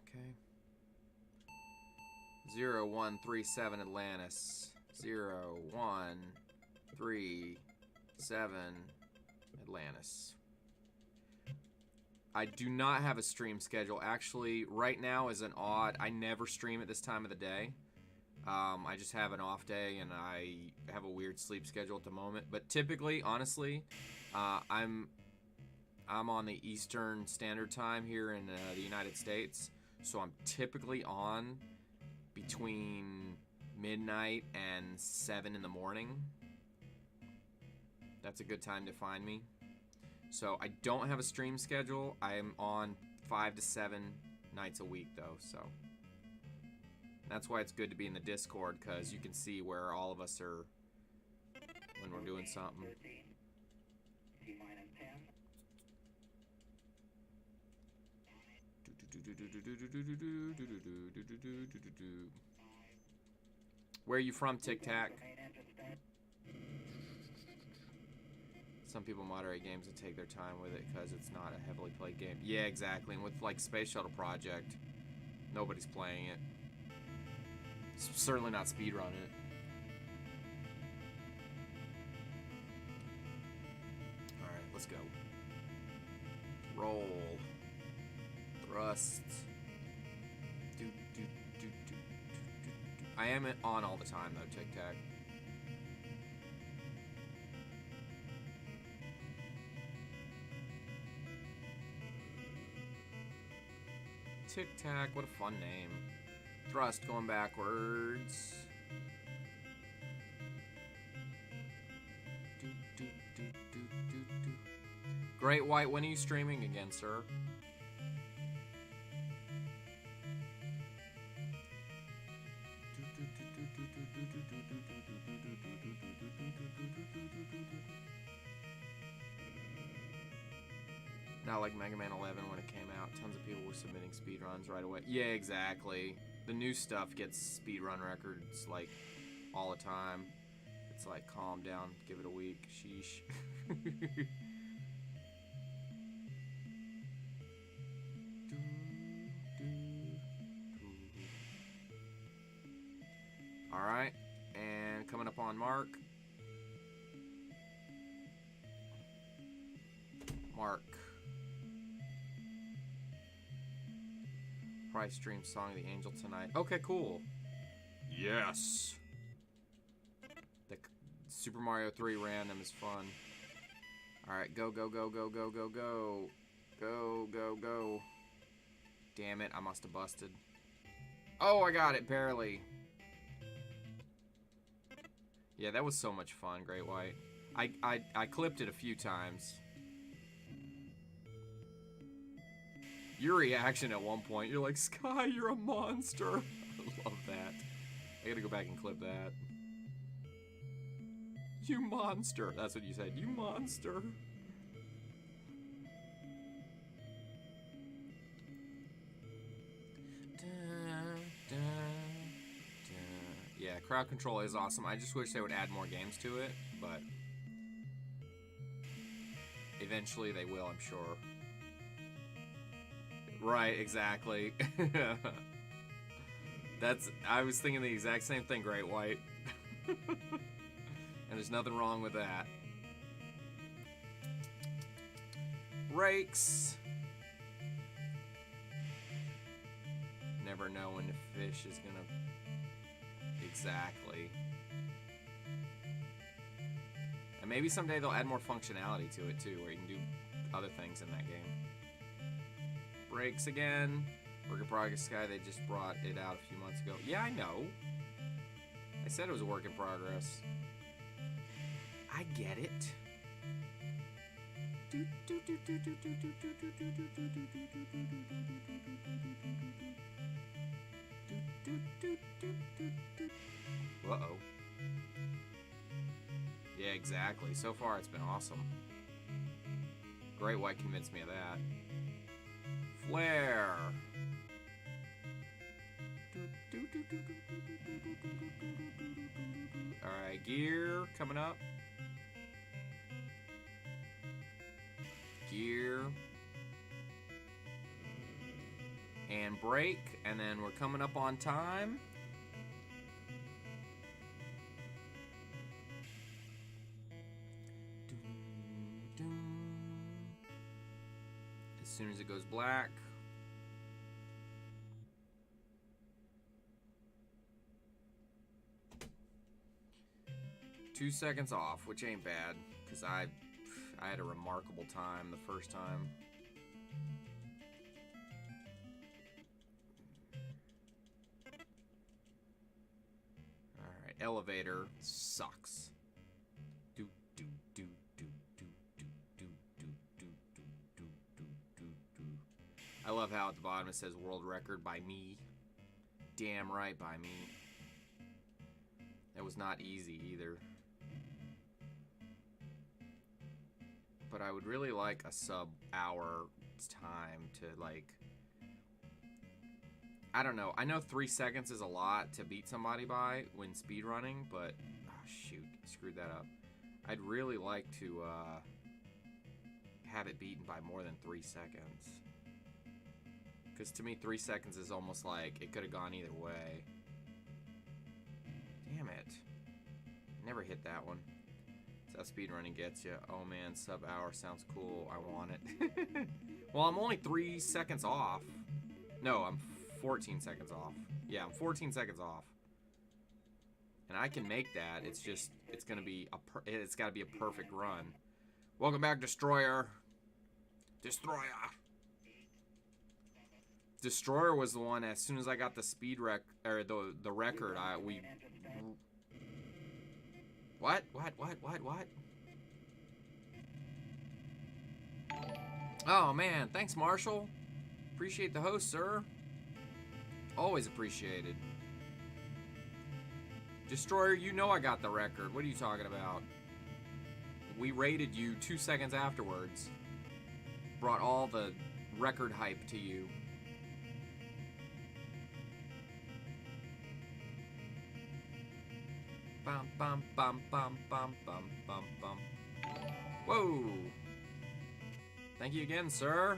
Okay. 0137 Atlantis. 0137 Atlantis. I do not have a stream schedule. Actually, right now is an odd. I never stream at this time of the day. I just have an off day, and I have a weird sleep schedule at the moment. But typically, honestly, I'm on the Eastern Standard Time here in the United States, so I'm typically on between midnight and 7 in the morning. That's a good time to find me. So I don't have a stream schedule. I am on 5 to 7 nights a week though, so that's why it's good to be in the Discord, because you can see where all of us are when we're doing something. Where are you from, Tic Tac? Some people moderate games and take their time with it because it's not a heavily played game. Yeah, exactly. And with like Space Shuttle Project, nobody's playing it. Certainly not speedrun it. Alright, let's go. Roll. Thrust. I am on all the time though, Tic Tac. Tic Tac, what a fun name. Thrust going backwards. Great White, when are you streaming again, sir? Not like Mega Man 11 when it came out. Tons of people were submitting speedruns right away. Yeah, exactly. The new stuff gets speedrun records like all the time. It's like, calm down, give it a week. Sheesh. Alright, and coming up on Mark. Mark. Price stream Song of the Angel tonight. Okay, cool. Yes. The Super Mario 3 random is fun. Alright, go, go, go, go, go, go, go. Go, go, go. Damn it, I must have busted. Oh, I got it, barely. Yeah, that was so much fun, Great White. I clipped it a few times. Your reaction at one point, you're like, Sky, you're a monster. I love that. I gotta go back and clip that. You monster. That's what you said. You monster. Yeah, crowd control is awesome. I just wish they would add more games to it, but eventually they will, I'm sure. Right, exactly. I was thinking the exact same thing, Great White. And there's nothing wrong with that. Brakes. Never know when the fish is gonna... Exactly. And maybe someday they'll add more functionality to it too, where you can do other things in that game. Brakes again. Work in progress, Sky. They just brought it out a few months ago. Yeah, I know. I said it was a work in progress. I get it. Uh-oh. Yeah, exactly. So far, it's been awesome. Great White convinced me of that. Flare. Alright, gear coming up. Gear. And brake. And then we're coming up on time. As soon as it goes black. Two seconds off, which ain't bad, because I had a remarkable time the first time. Alright, elevator sucks. Do do do do do do do do do do do do do do. I love how at the bottom it says world record by me. Damn right by me. That was not easy either. But I would really like a sub-hour time to, like, I don't know. I know 3 seconds is a lot to beat somebody by when speedrunning, but... Oh, shoot. Screwed that up. I'd really like to, have it beaten by more than 3 seconds. Because to me, 3 seconds is almost like it could have gone either way. Damn it. Never hit that one. That's how speedrunning gets you. Oh man, sub-hour sounds cool. I want it. Well, I'm only 3 seconds off. No, I'm 14 seconds off. Yeah, I'm 14 seconds off. And I can make that. It's just, it's gonna be it's gotta be a perfect run. Welcome back, Destroyer. Destroyer. Destroyer was the one. As soon as I got the speed or the record, we. What? Oh man, thanks, Marshall. Appreciate the host, sir. Always appreciated. Destroyer, you know I got the record. What are you talking about? We raided you 2 seconds afterwards. Brought all the record hype to you. Bum bum bum bum bum bum bum bum. Whoa! Thank you again, sir.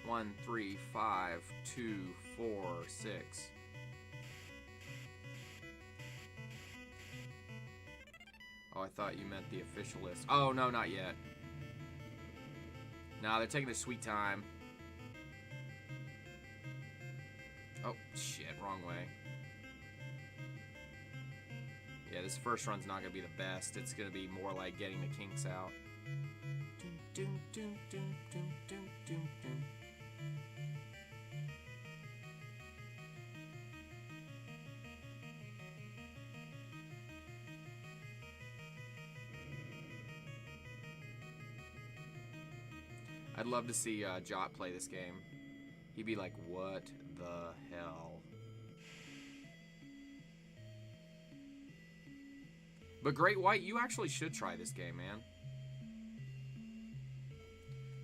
1, 3, 5, 2, 4, 6. Oh, I thought you meant the official list. Oh, no, not yet. Nah, they're taking their sweet time. Oh, shit, wrong way. Yeah, this first run's not gonna be the best. It's gonna be more like getting the kinks out. I'd love to see Jot play this game. He'd be like, what the hell? But Great White, you actually should try this game, man.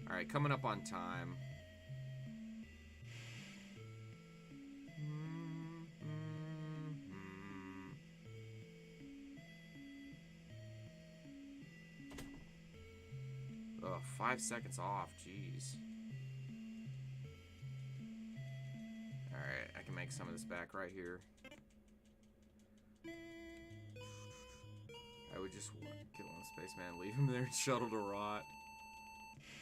Alright, coming up on time. Ugh, 5 seconds off, jeez. Alright, I can make some of this back right here. I would just kill on Spaceman, leave him there and shuttle to rot.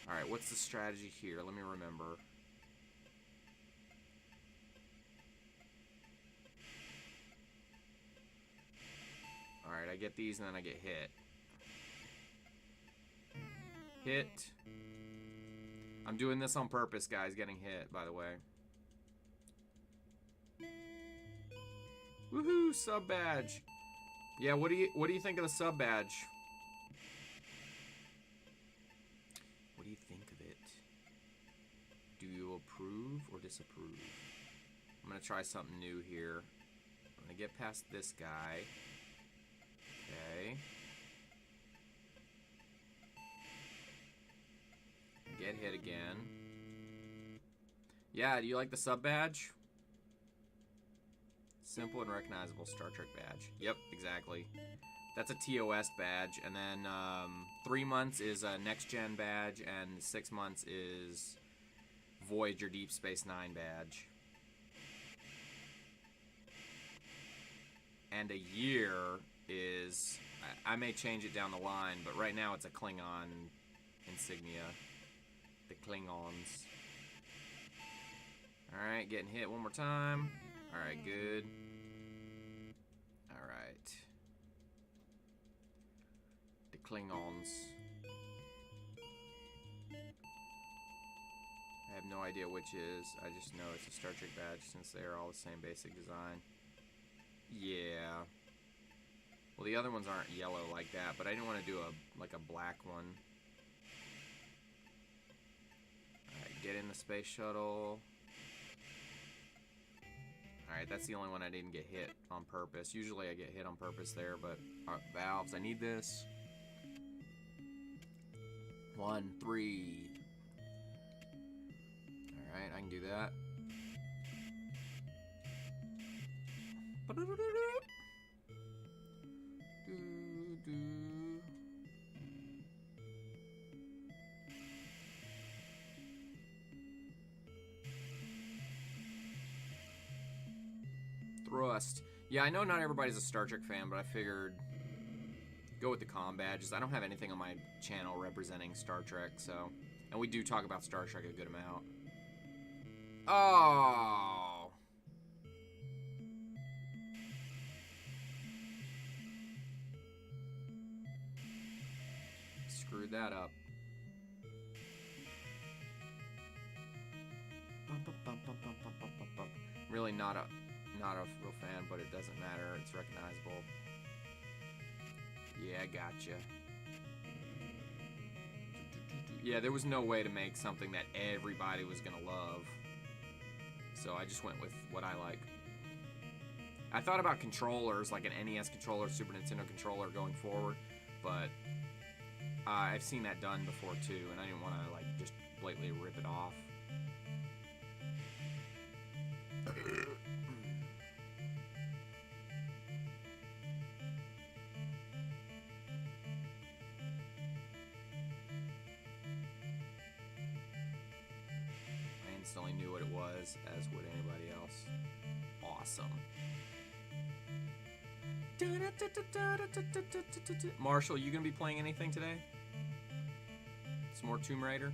Alright, what's the strategy here? Let me remember. Alright, I get these and then I get hit. Hit. I'm doing this on purpose, guys, getting hit, by the way. Woohoo, sub badge. Yeah, what do you think of the sub badge? What do you think of it? Do you approve or disapprove? I'm gonna try something new here. I'm gonna get past this guy. Okay. Get hit again. Yeah, do you like the sub badge? Simple and recognizable Star Trek badge. Yep, exactly. That's a TOS badge, and then 3 months is a Next Gen badge, and 6 months is Voyager Deep Space Nine badge. And a year is, I may change it down the line, but right now it's a Klingon insignia. The Klingons. Alright, getting hit one more time. Alright, good. Alright. The Klingons. I have no idea which is. I just know it's a Star Trek badge since they are all the same basic design. Yeah. Well, the other ones aren't yellow like that, but I didn't want to do a black one. Alright, get in the space shuttle. Alright, that's the only one I didn't get hit on purpose. Usually I get hit on purpose there, but valves, I need this. 1, 3. Alright, I can do that. Thrust. Yeah, I know not everybody's a Star Trek fan, but I figured go with the comm badges. I don't have anything on my channel representing Star Trek, so... And we do talk about Star Trek a good amount. Oh! Screwed that up. Really not a real fan, but it doesn't matter. It's recognizable. Yeah, gotcha. Yeah, there was no way to make something that everybody was gonna love. So I just went with what I like. I thought about controllers, like an NES controller, Super Nintendo controller going forward, but I've seen that done before too, and I didn't want to like just blatantly rip it off. I instantly knew what it was, as would anybody else. Awesome. Marshall, you gonna be playing anything today? Some more Tomb Raider?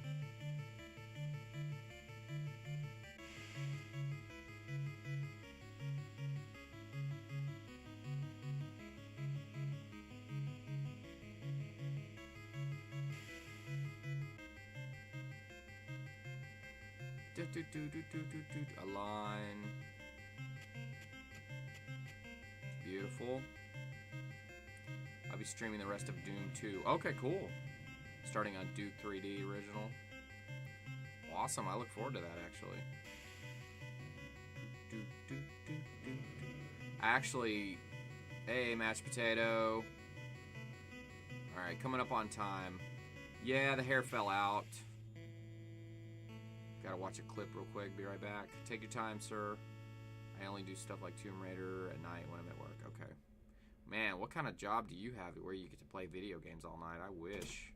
A line. Beautiful. I'll be streaming the rest of Doom 2. Okay, cool. Starting on Duke 3D original. Awesome. I look forward to that, actually. Actually, hey, mashed potato. Alright, coming up on time. Yeah, the hair fell out. Gotta watch a clip real quick. Be right back. Take your time, sir. I only do stuff like Tomb Raider at night when I'm at work. Okay. Man, what kind of job do you have where you get to play video games all night? I wish.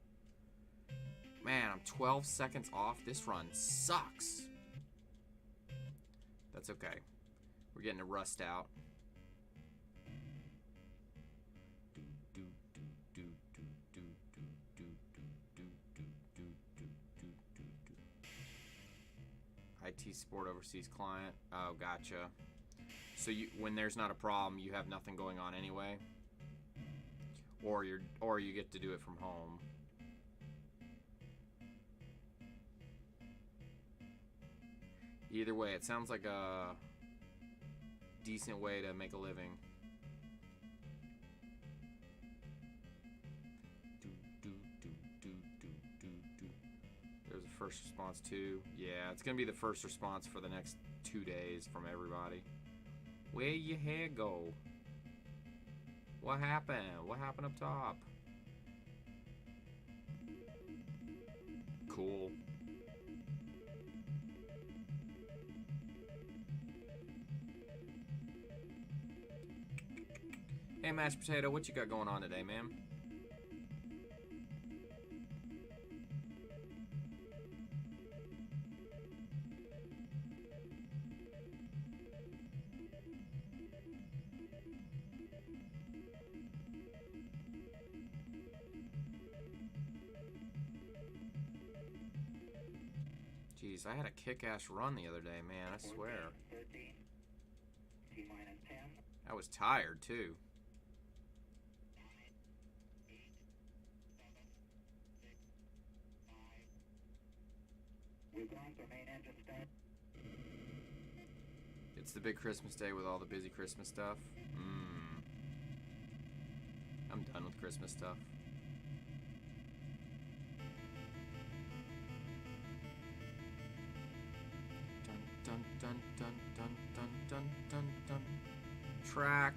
Man, I'm 12 seconds off. This run sucks. That's okay. We're getting a rust out. IT Sport Overseas Client. Oh, gotcha. So when there's not a problem, you have nothing going on anyway, or you get to do it from home. Either way, it sounds like a decent way to make a living. There's a first response too. Yeah, it's gonna be the first response for the next 2 days from everybody. Where your hair go? What happened? What happened up top? Cool. Hey, mashed potato, what you got going on today, ma'am? Jeez, I had a kick-ass run the other day, man, I swear. 13, T-minus 10. I was tired, too. 9, 8, 7, 6, 5. We've gone for main engine start. It's the big Christmas day with all the busy Christmas stuff. I'm done with Christmas stuff. Dun dun dun dun dun dun dun dun. Track.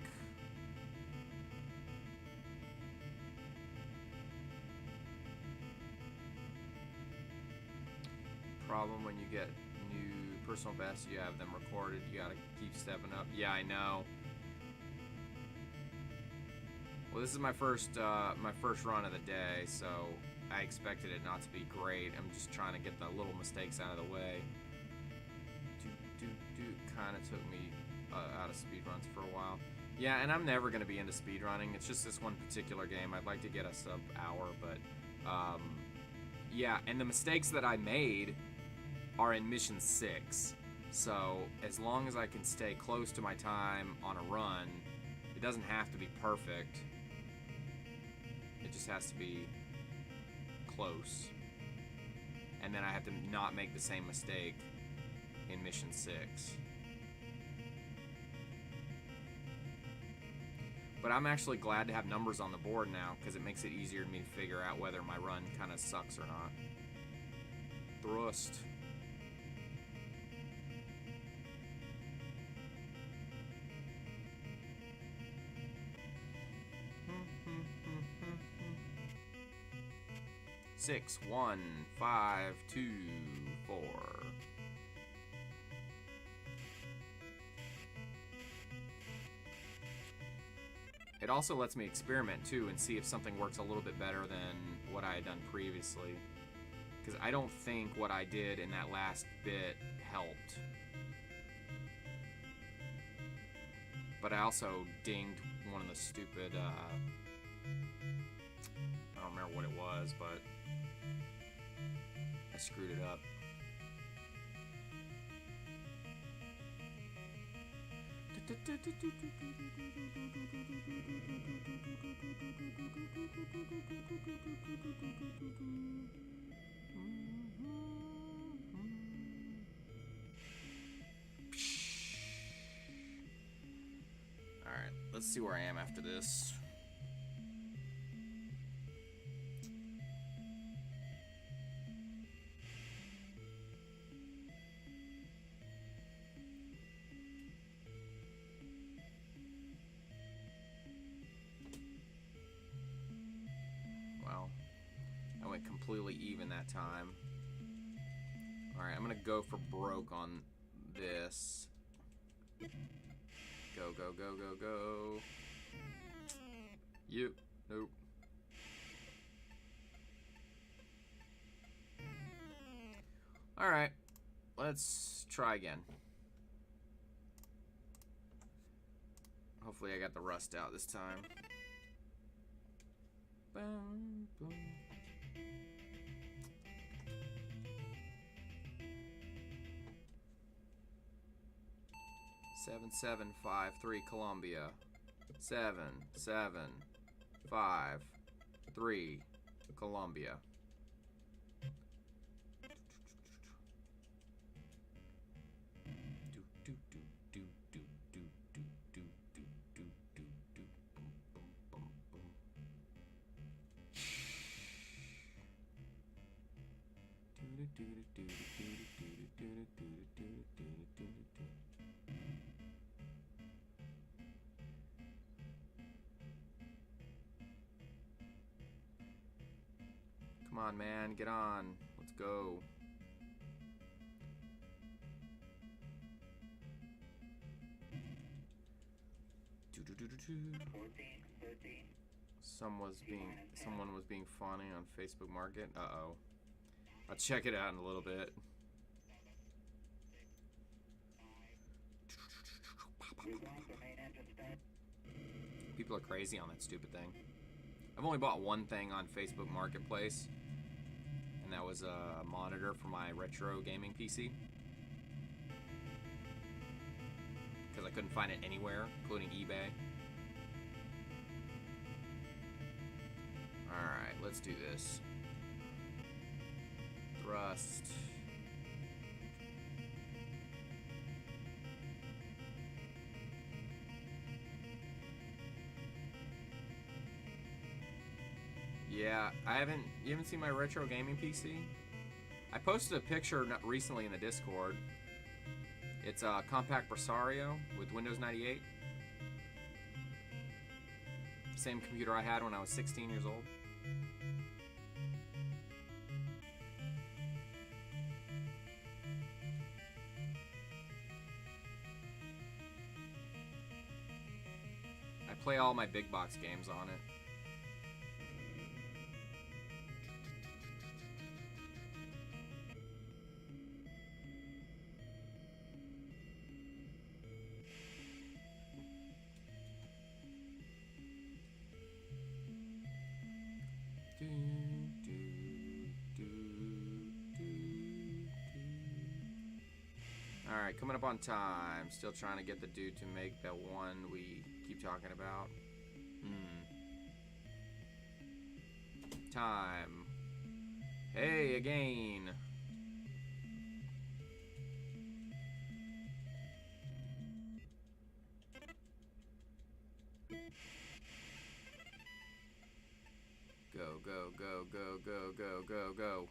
Problem when you get new personal bests, you have them recorded. You gotta keep stepping up. Yeah, I know. Well, this is my first run of the day, so I expected it not to be great. I'm just trying to get the little mistakes out of the way. Kind of took me out of speedruns for a while. Yeah, and I'm never going to be into speedrunning. It's just this one particular game. I'd like to get a sub-hour, but yeah, and the mistakes that I made are in Mission 6. So as long as I can stay close to my time on a run, it doesn't have to be perfect. It just has to be close. And then I have to not make the same mistake in Mission 6. But I'm actually glad to have numbers on the board now, because it makes it easier for me to figure out whether my run kind of sucks or not. Thrust. Six, 1, 5, 2, 4. It also lets me experiment too and see if something works a little bit better than what I had done previously. Because I don't think what I did in that last bit helped. But I also dinged one of the stupid, I don't remember what it was, but I screwed it up. Alright, let's see where I am after this. Well, I went completely even that time. Alright, I'm gonna go for broke on this. Go, go, go, go, go. You. Nope. Alright. Let's try again. Hopefully I got the rust out this time. Boom, boom. 7753 Columbia. 7753 Columbia. Come on, man, get on. Let's go. Someone was being funny on Facebook Market. Uh-oh. I'll check it out in a little bit. People are crazy on that stupid thing. I've only bought one thing on Facebook Marketplace, and that was a monitor for my retro gaming PC. Because I couldn't find it anywhere, including eBay. Alright, let's do this. Thrust. Yeah, you haven't seen my retro gaming PC? I posted a picture recently in the Discord. It's a compact Presario with Windows 98. Same computer I had when I was 16 years old. I play all my big box games on it. Alright, coming up on time. Still trying to get the dude to make that one we keep talking about. Time. Hey, again. Go, go, go, go, go, go, go, go.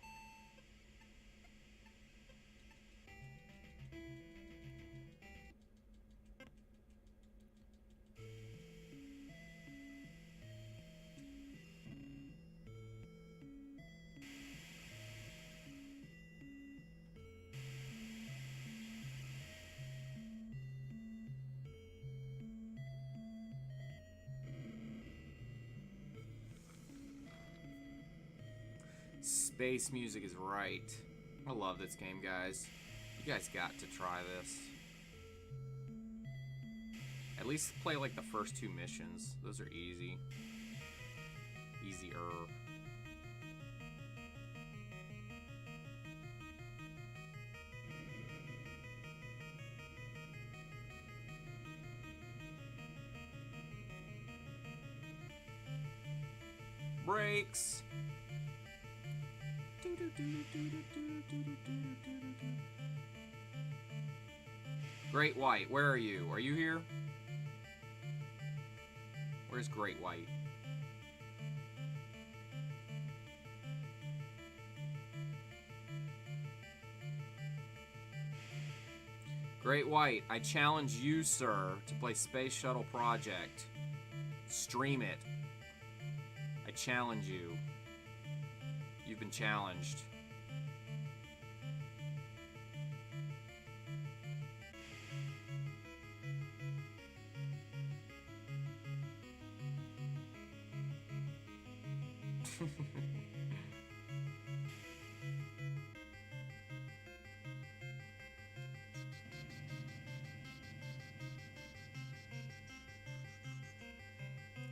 Space music is right. I love this game, guys. You guys got to try this. At least play like the first 2 missions. Those are easy. Easier. Brakes. Great White, where are you? Are you here? Where's Great White? Great White, I challenge you, sir, to play Space Shuttle Project. Stream it. I challenge you. You've been challenged.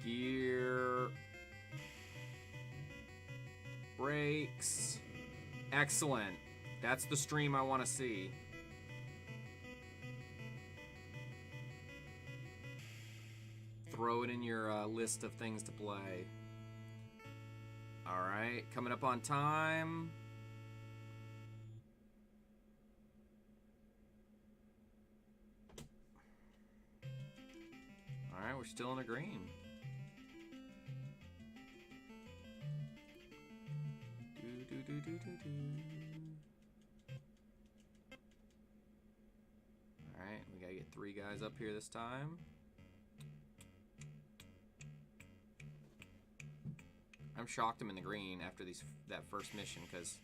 Gear. Brakes. Excellent. That's the stream I want to see. Throw it in your list of things to play. Alright, coming up on time. Alright, we're still in the green. Alright, we gotta get 3 guys up here this time. I'm shocked I'm in the green after that first mission, because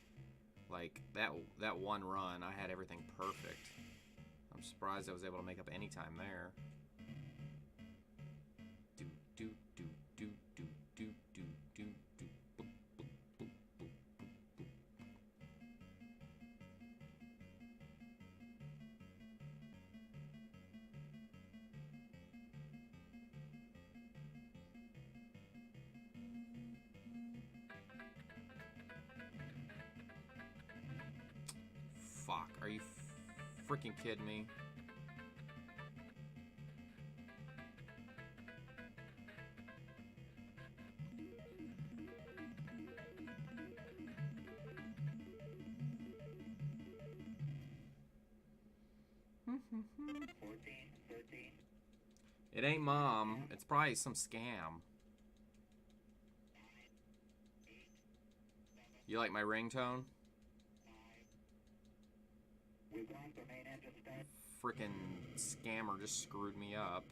like that one run I had everything perfect. I'm surprised I was able to make up any time there. Do do do do do do do do do. Boop, boop, boop, boop, boop, boop. Fuck, are you freaking kidding me? It ain't Mom. It's probably some scam. You like my ringtone? Frickin' scammer just screwed me up.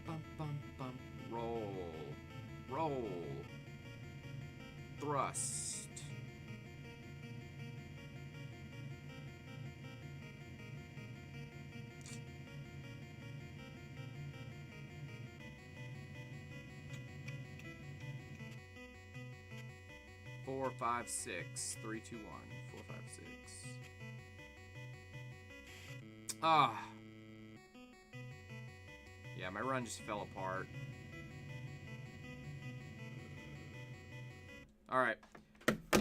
Bum, bum, bum. Roll. Roll. Thrust. Four, five, six. 3, 2, 1. 4, 5, 6. Ah. Yeah, my run just fell apart. Alright.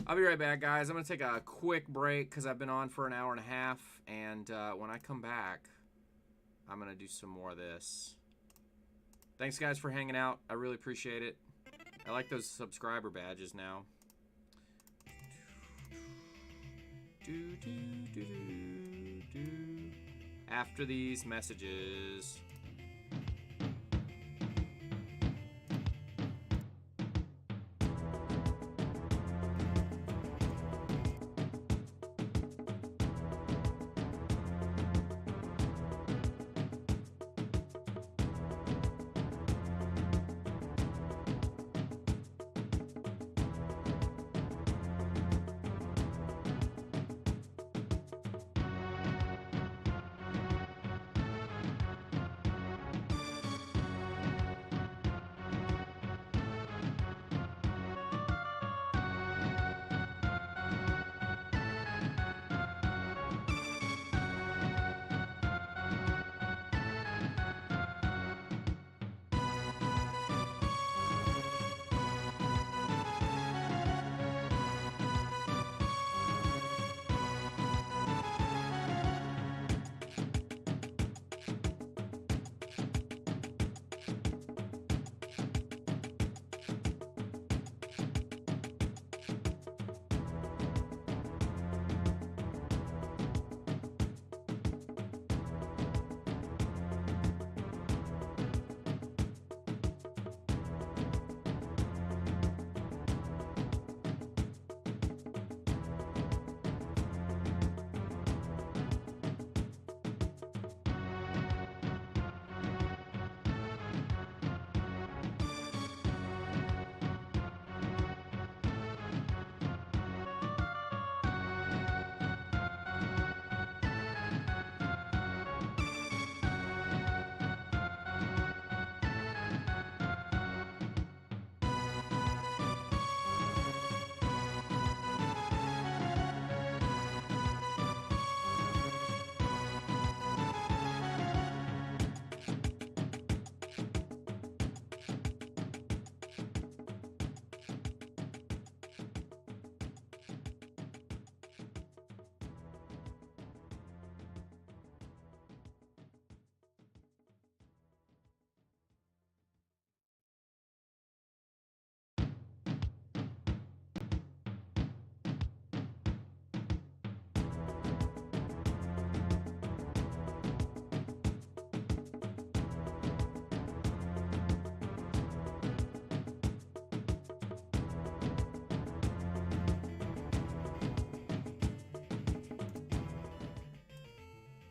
I'll be right back, guys. I'm going to take a quick break because I've been on for an hour and a half. And when I come back, I'm going to do some more of this. Thanks, guys, for hanging out. I really appreciate it. I like those subscriber badges now. After these messages.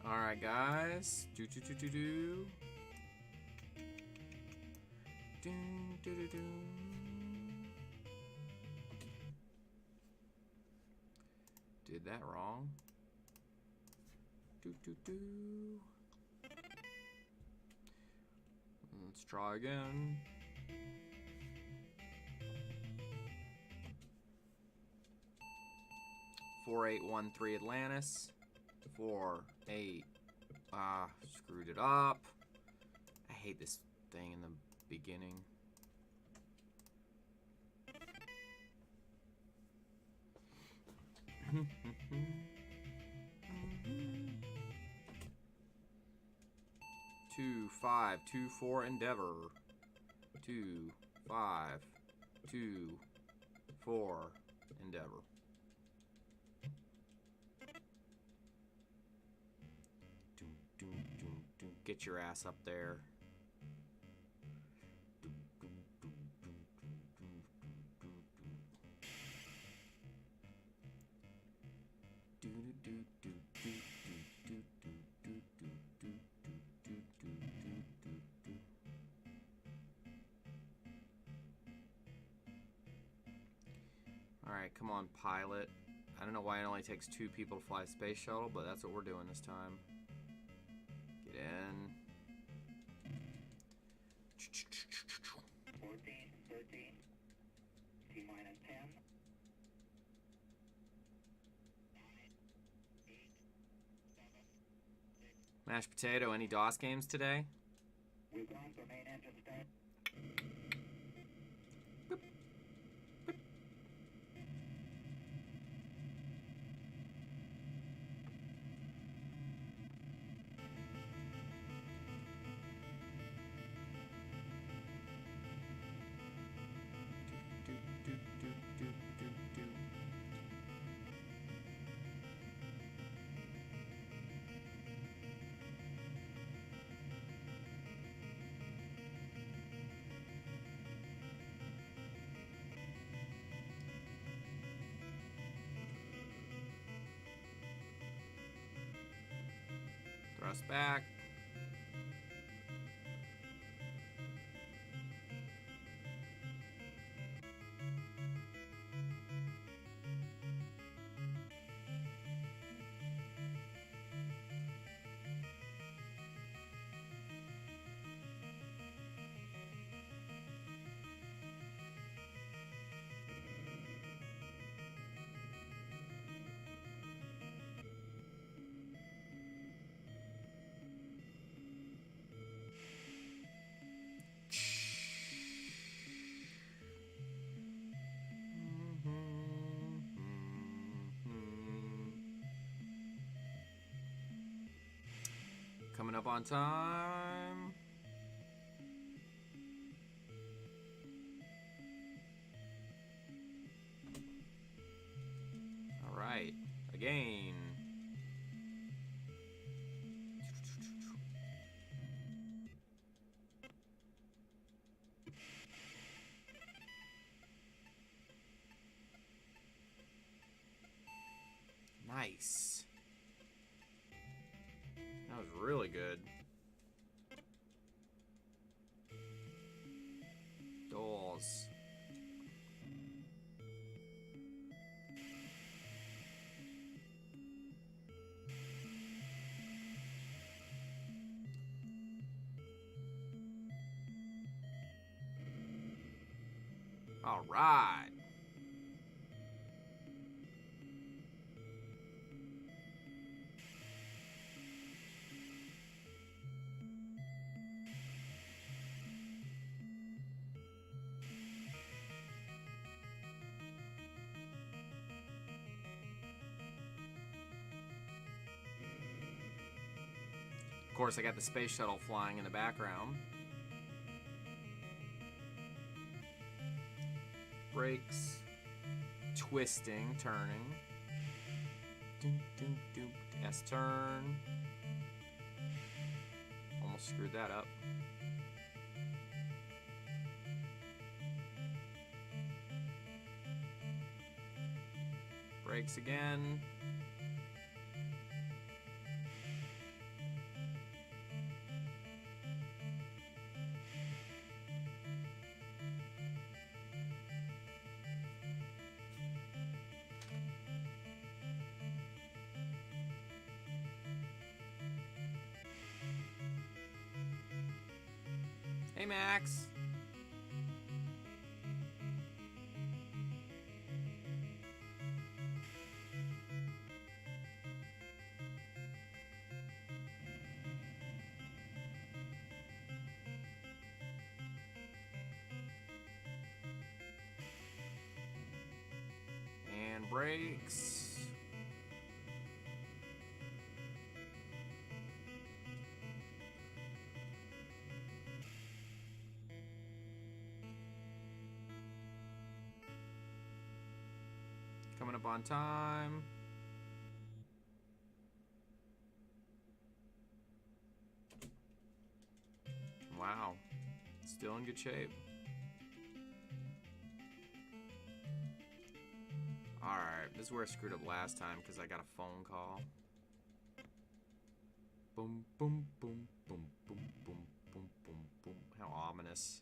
Alright, guys. Did that wrong. Let's try again. Four, 8, 1, 3 Atlantis. 4, 8. Screwed it up. I hate this thing in the beginning. Two, 5, 2, 4 Endeavor. 2, 5, 2, 4 Endeavor. Get your ass up there. Alright, come on, pilot. I don't know why it only takes 2 people to fly a space shuttle, but that's what we're doing this time. Get in. 14, 13, T-minus 10. 9, 8, 7, 6. Mashed potato, any DOS games today? We've gone for main engine start. Thrust back. Coming up on time. All right, again. Nice. That was really good. Doors. All right. Of course, I got the space shuttle flying in the background. Brakes. Twisting, turning. Doom, doom, doom. S turn. Almost screwed that up. Brakes again. Hey, Max. And brakes. Coming up on time. Wow. Still in good shape. Alright, this is where I screwed up last time because I got a phone call. Boom, boom, boom, boom, boom, boom, boom, boom, boom. How ominous.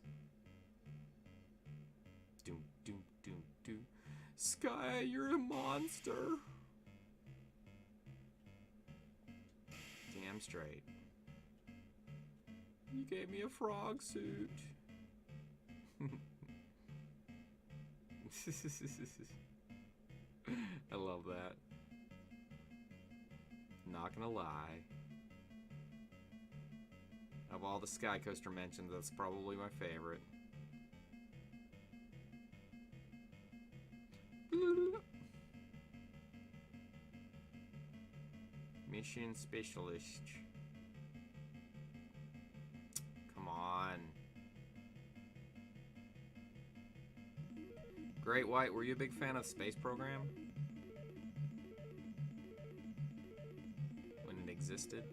Doom, doom, doom, doom. Sky, you're a monster. Damn straight. You gave me a frog suit. I love that. Not gonna lie. Of all the Skycoaster mentions, that's probably my favorite. Mission Specialist. Come on. Great White, were you a big fan of Space Program? When it existed?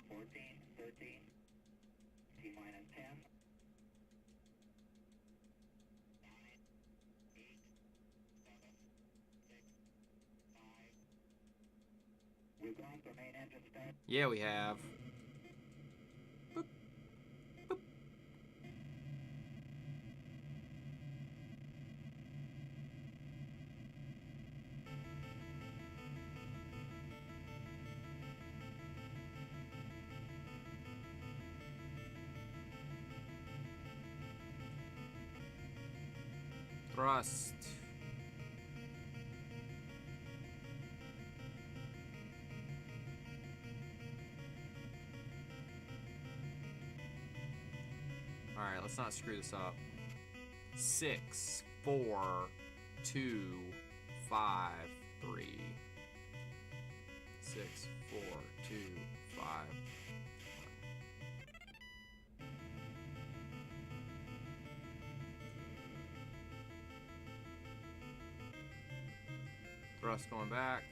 14, 13, T-minus 10, 9, 8, 7, 6, 5. We've gone for main engine start. Yeah, we have. Boop. Boop. Thrust. Alright, let's not screw this up. 6, 4, 2, 5, 3. 6, 4, 2, 5. Thrust going back.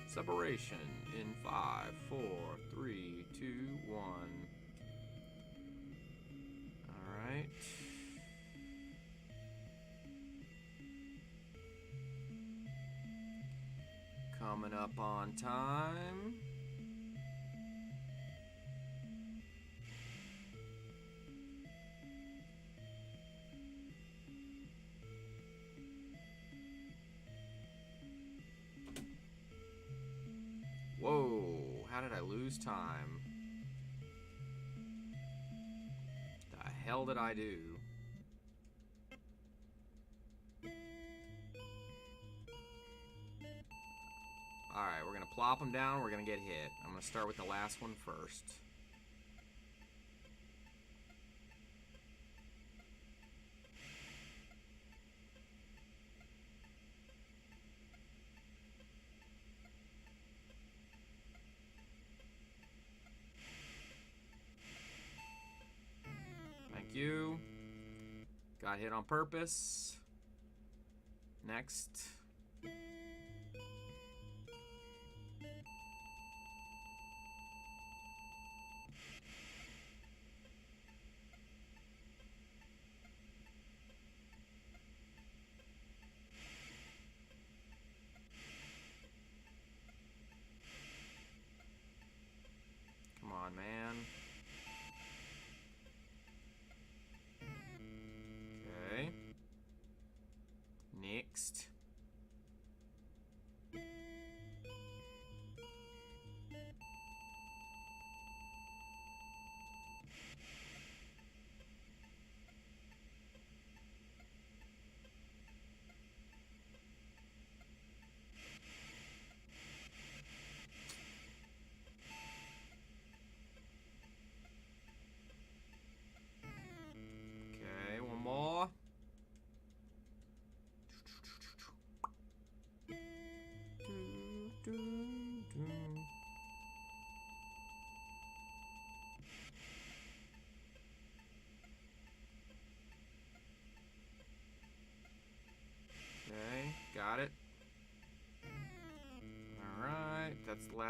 Separation in 5, 4, 3, 2, 1. Alright. Coming up on time. Whoa, how did I lose time? The hell did I do? Alright, we're gonna plop them down, we're gonna get hit. I'm gonna start with the last one first. Thank you. Got hit on purpose. Next. Come on, man. Okay. Next.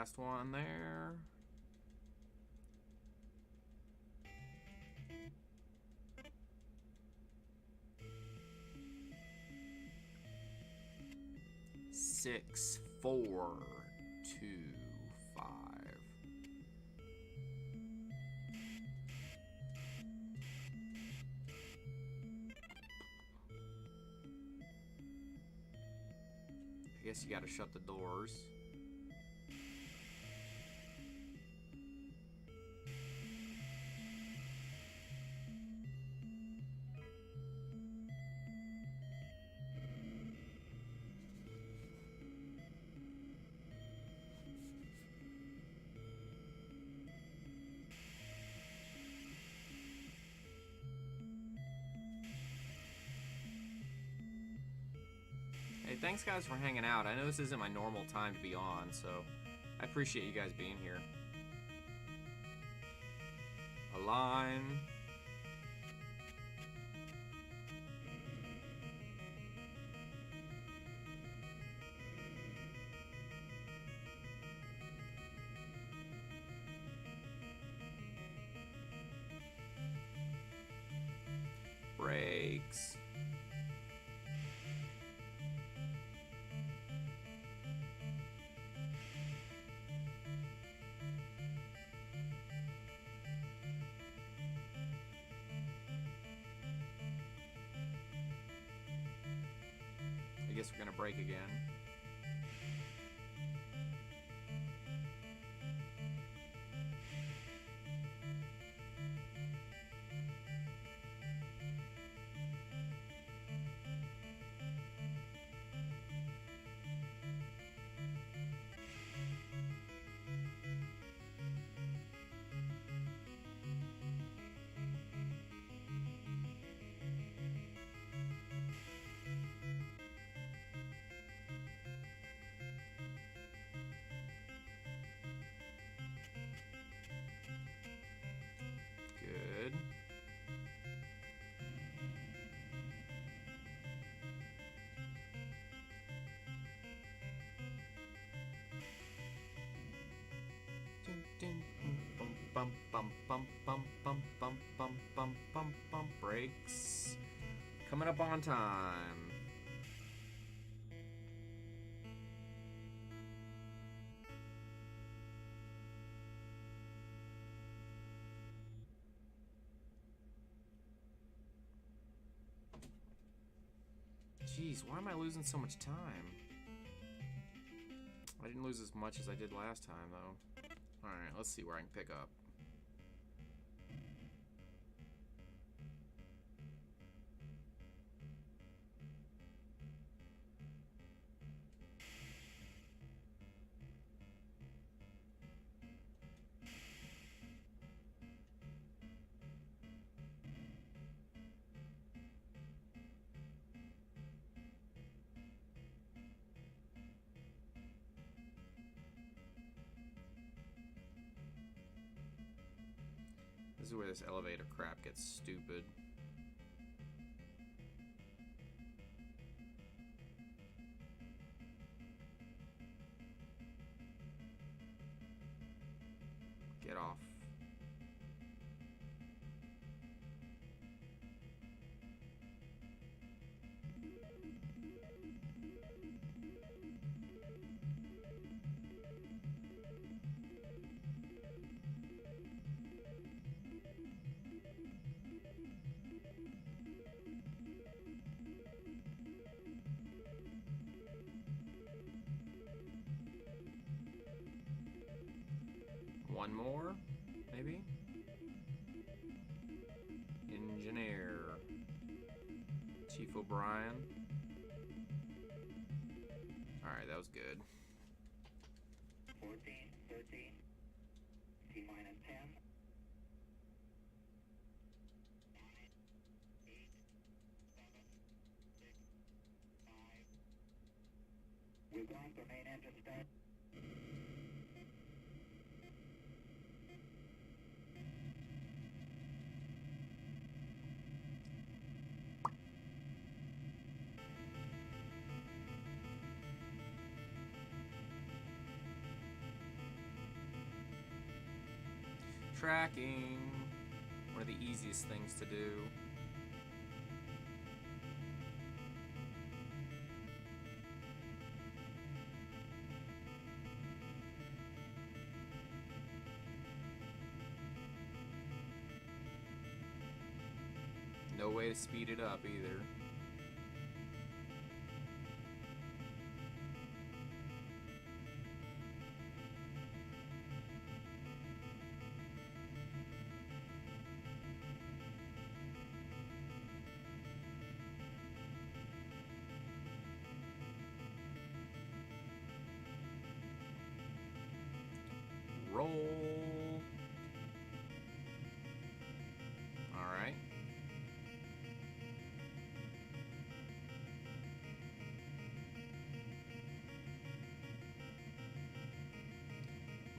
last one there. Six, 4, 2, 5. I guess you gotta shut the doors. Hey, thanks guys for hanging out. I know this isn't my normal time to be on, so I appreciate you guys being here. A line. Brakes. I guess we're gonna brake again. Good. Bum bum bum bum bum bum bum bum bum bum brakes. Coming up on time. Jeez, why am I losing so much time? I didn't lose as much as I did last time, though. Alright, let's see where I can pick up. This is where this elevator crap gets stupid. Get off. One more, maybe? Engineer. Chief O'Brien. Alright, that was good. 14, 13, T-minus 10. 9, 8, 7, 6, 5. We've gone for main engine start. tracking. One of the easiest things to do. No way to speed it up either. Roll. All right.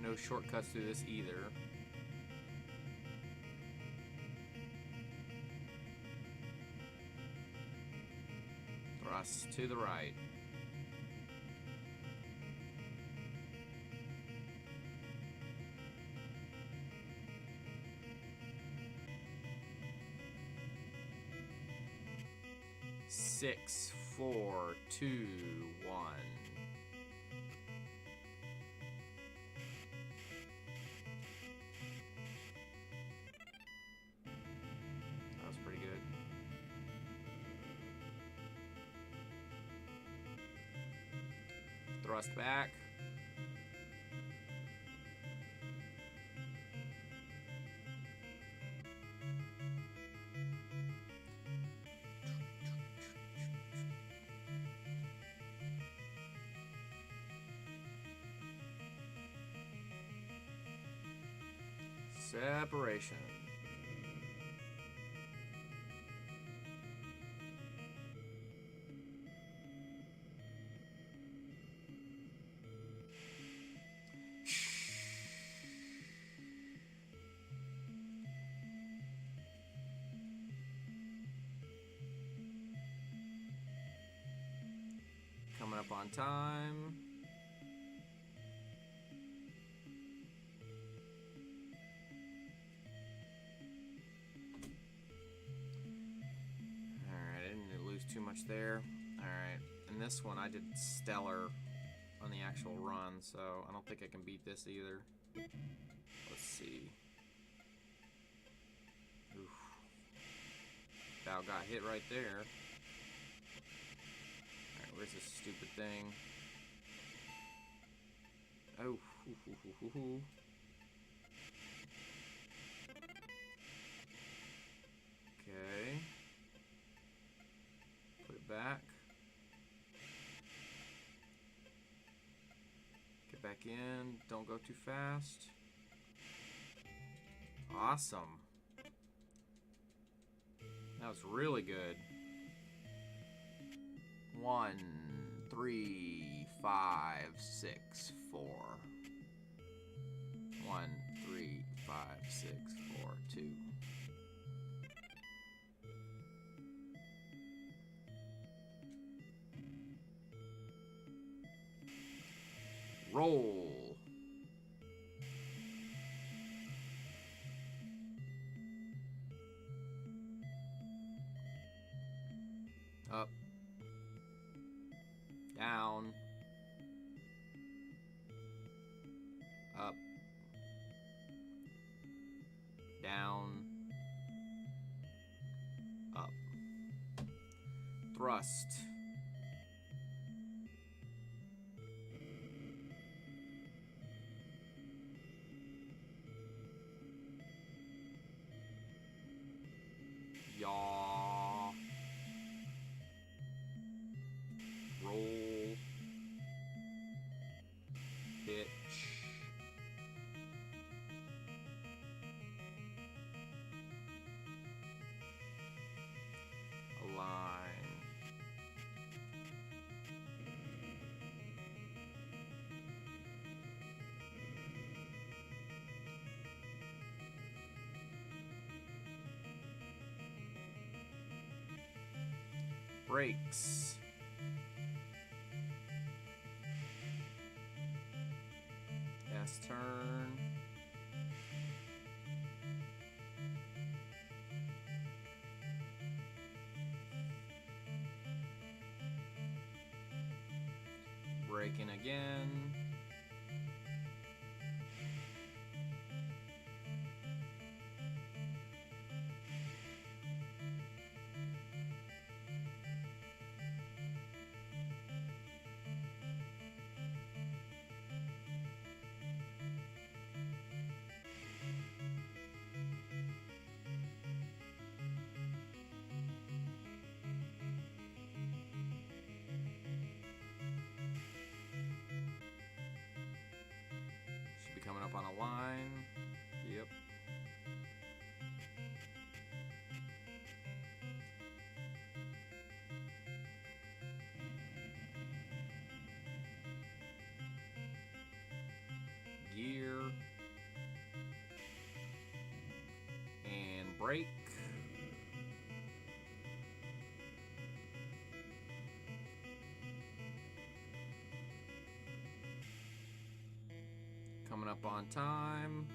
No shortcuts through this either. Thrust to the right. Six, 4, 2, 1. That was pretty good. Thrust back. Separation. Coming up on time. Too much there. Alright, and this one I did stellar on the actual run, so I don't think I can beat this either. Let's see. Oof. About got hit right there. Alright, where's this stupid thing? Oh, okay. Back. Get back in. Don't go too fast. Awesome. That was really good. 1, 3, 5, 6, 4. 1, 3, 5, 6, 4, 2. Roll. Up. Down. Up. Down. Up. Thrust. Yaw. Roll. Pitch. Align. Brakes. S turn. Braking again. Should be coming up on a line. Yep. Gear. And brake. Coming up on time.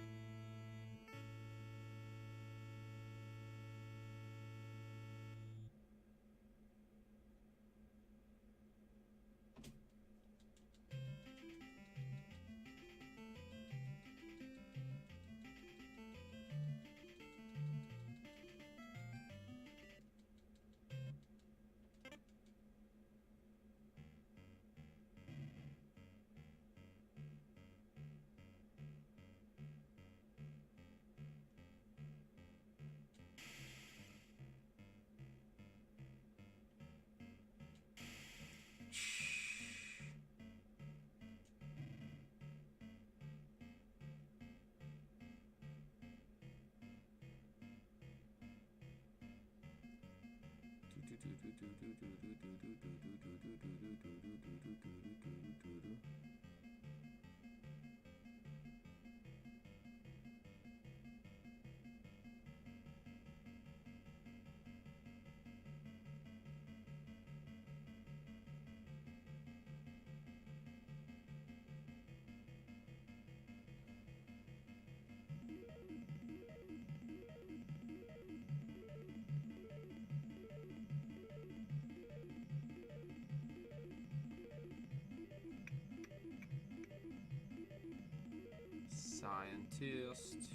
Scientist.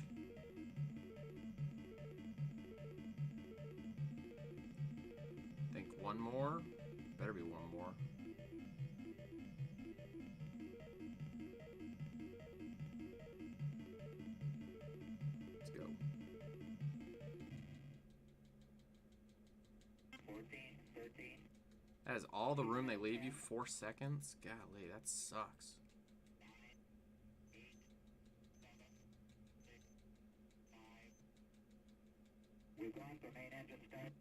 Think one more. Better be one more. Let's go. 14, 13. That is all the room they leave you? 4 seconds? Golly, that sucks. We've gone for main engine start.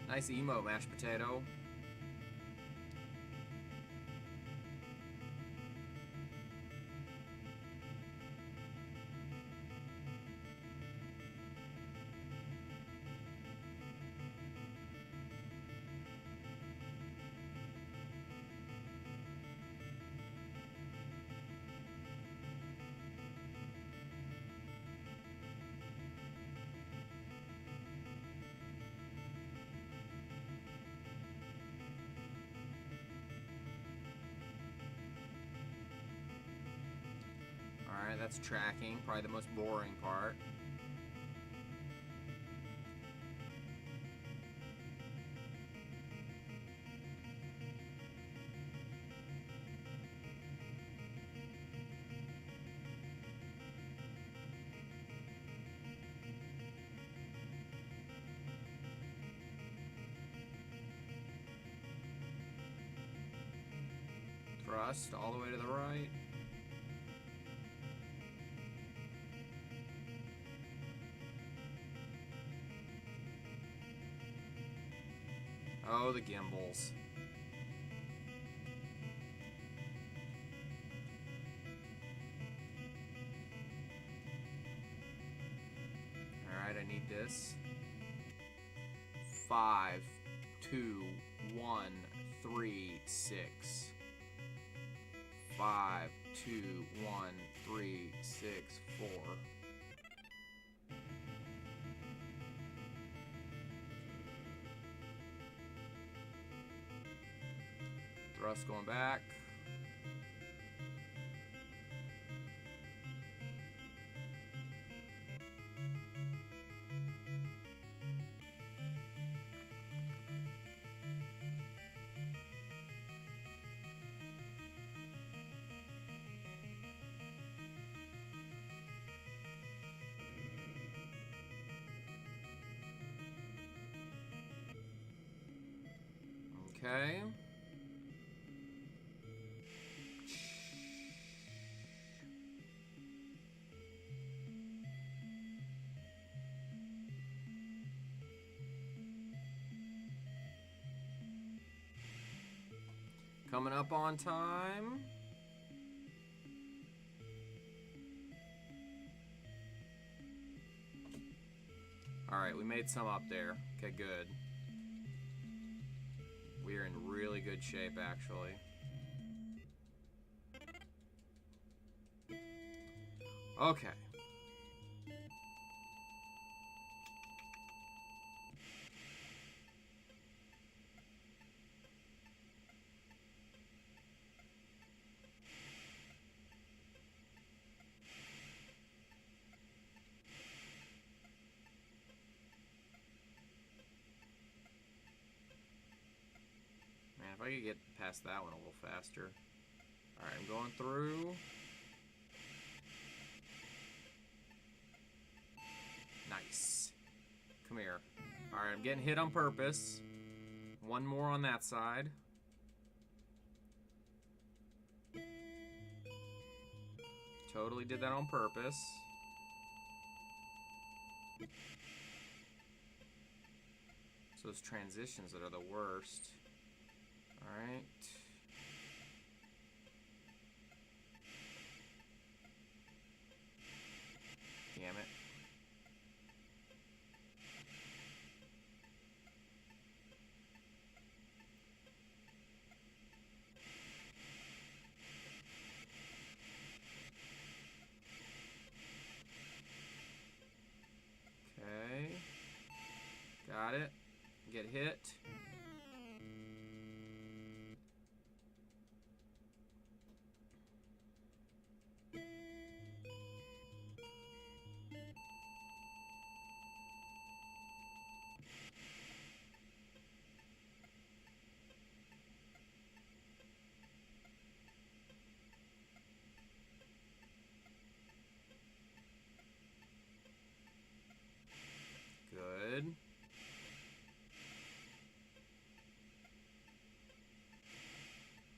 Nice emo, mashed potato. Alright, that's tracking, probably the most boring part. Thrust all the way to the right. Oh, the gimbals. Alright, I need this. 5, 2, 1, 3, 6. 5, 2, 1, 3, 6, 4. Thrust going back. Okay. Coming up on time. Alright, we made some up there. Okay, good. We are in really good shape, actually. Okay. Man, if I could get past that one a little faster. Alright, I'm going through. Nice. Come here. Alright, I'm getting hit on purpose. One more on that side. Totally did that on purpose. It's those transitions that are the worst. Alright. Damn it. Okay. Got it. Get hit. Good.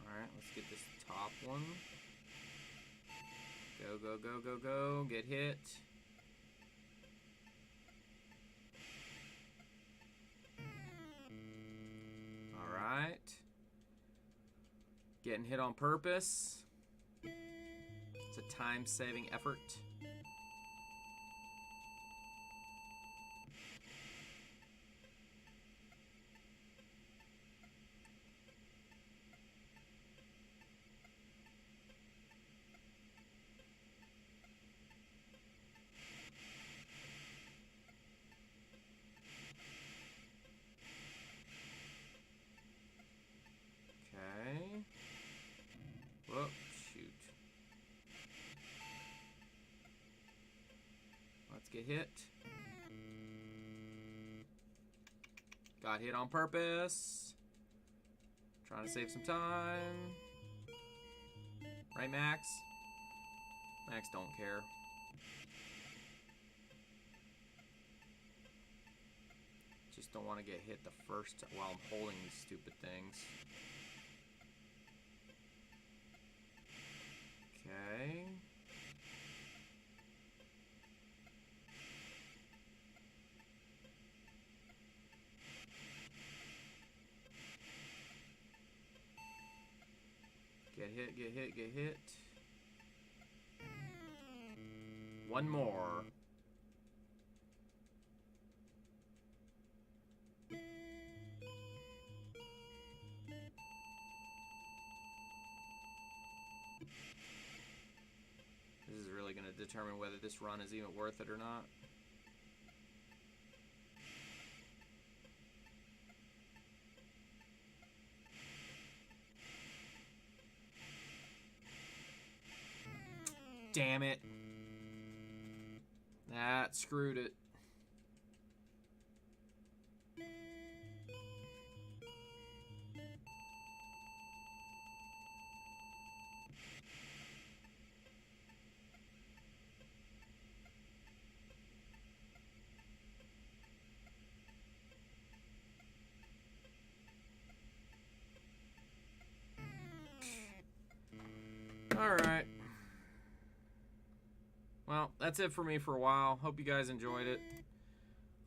Alright, let's get this top one. Go, go, go, go, go. Get hit. Alright. Getting hit on purpose. It's a time-saving effort. Okay. Whoop, shoot. Let's get hit. Got hit on purpose. Trying to save some time. Right, Max? Max don't care. Just don't want to get hit the first while I'm holding these stupid things. Okay. Get hit, get hit, get hit. One more. determine whether this run is even worth it or not. Damn it. That screwed it. Alright. Well, that's it for me for a while. Hope you guys enjoyed it.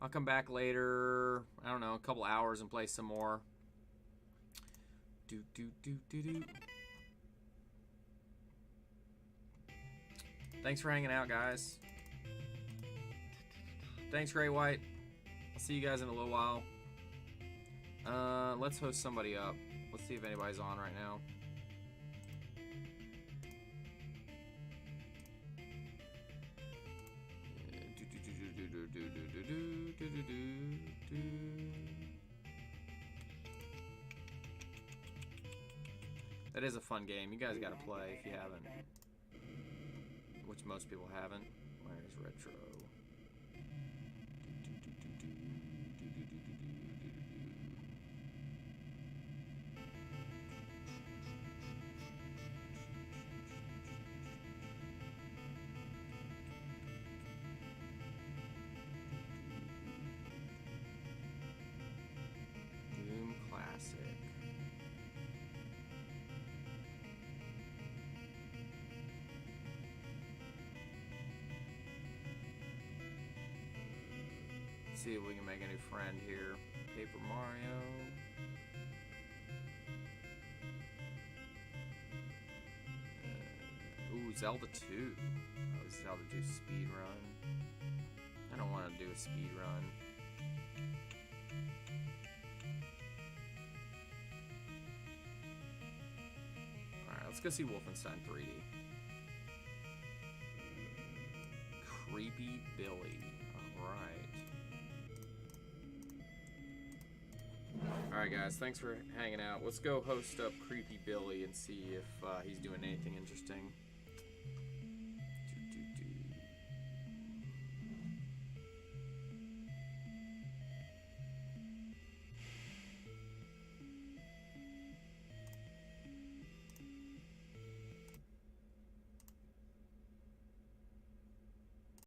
I'll come back later, I don't know, a couple hours and play some more. Thanks for hanging out, guys. Thanks, Great White. I'll see you guys in a little while. Let's host somebody up. Let's see if anybody's on right now. That is a fun game. You guys gotta play if you haven't. Which most people haven't. Where's Retro? Doom Classic. See if we can make a new friend here. Paper Mario. Ooh, Zelda 2. Oh, Zelda 2 speed run. I don't want to do a speed run. Alright, let's go see Wolfenstein 3D. Creepy Billy. Alright. Alright guys, thanks for hanging out. Let's go host up Creepy Billy and see if he's doing anything interesting.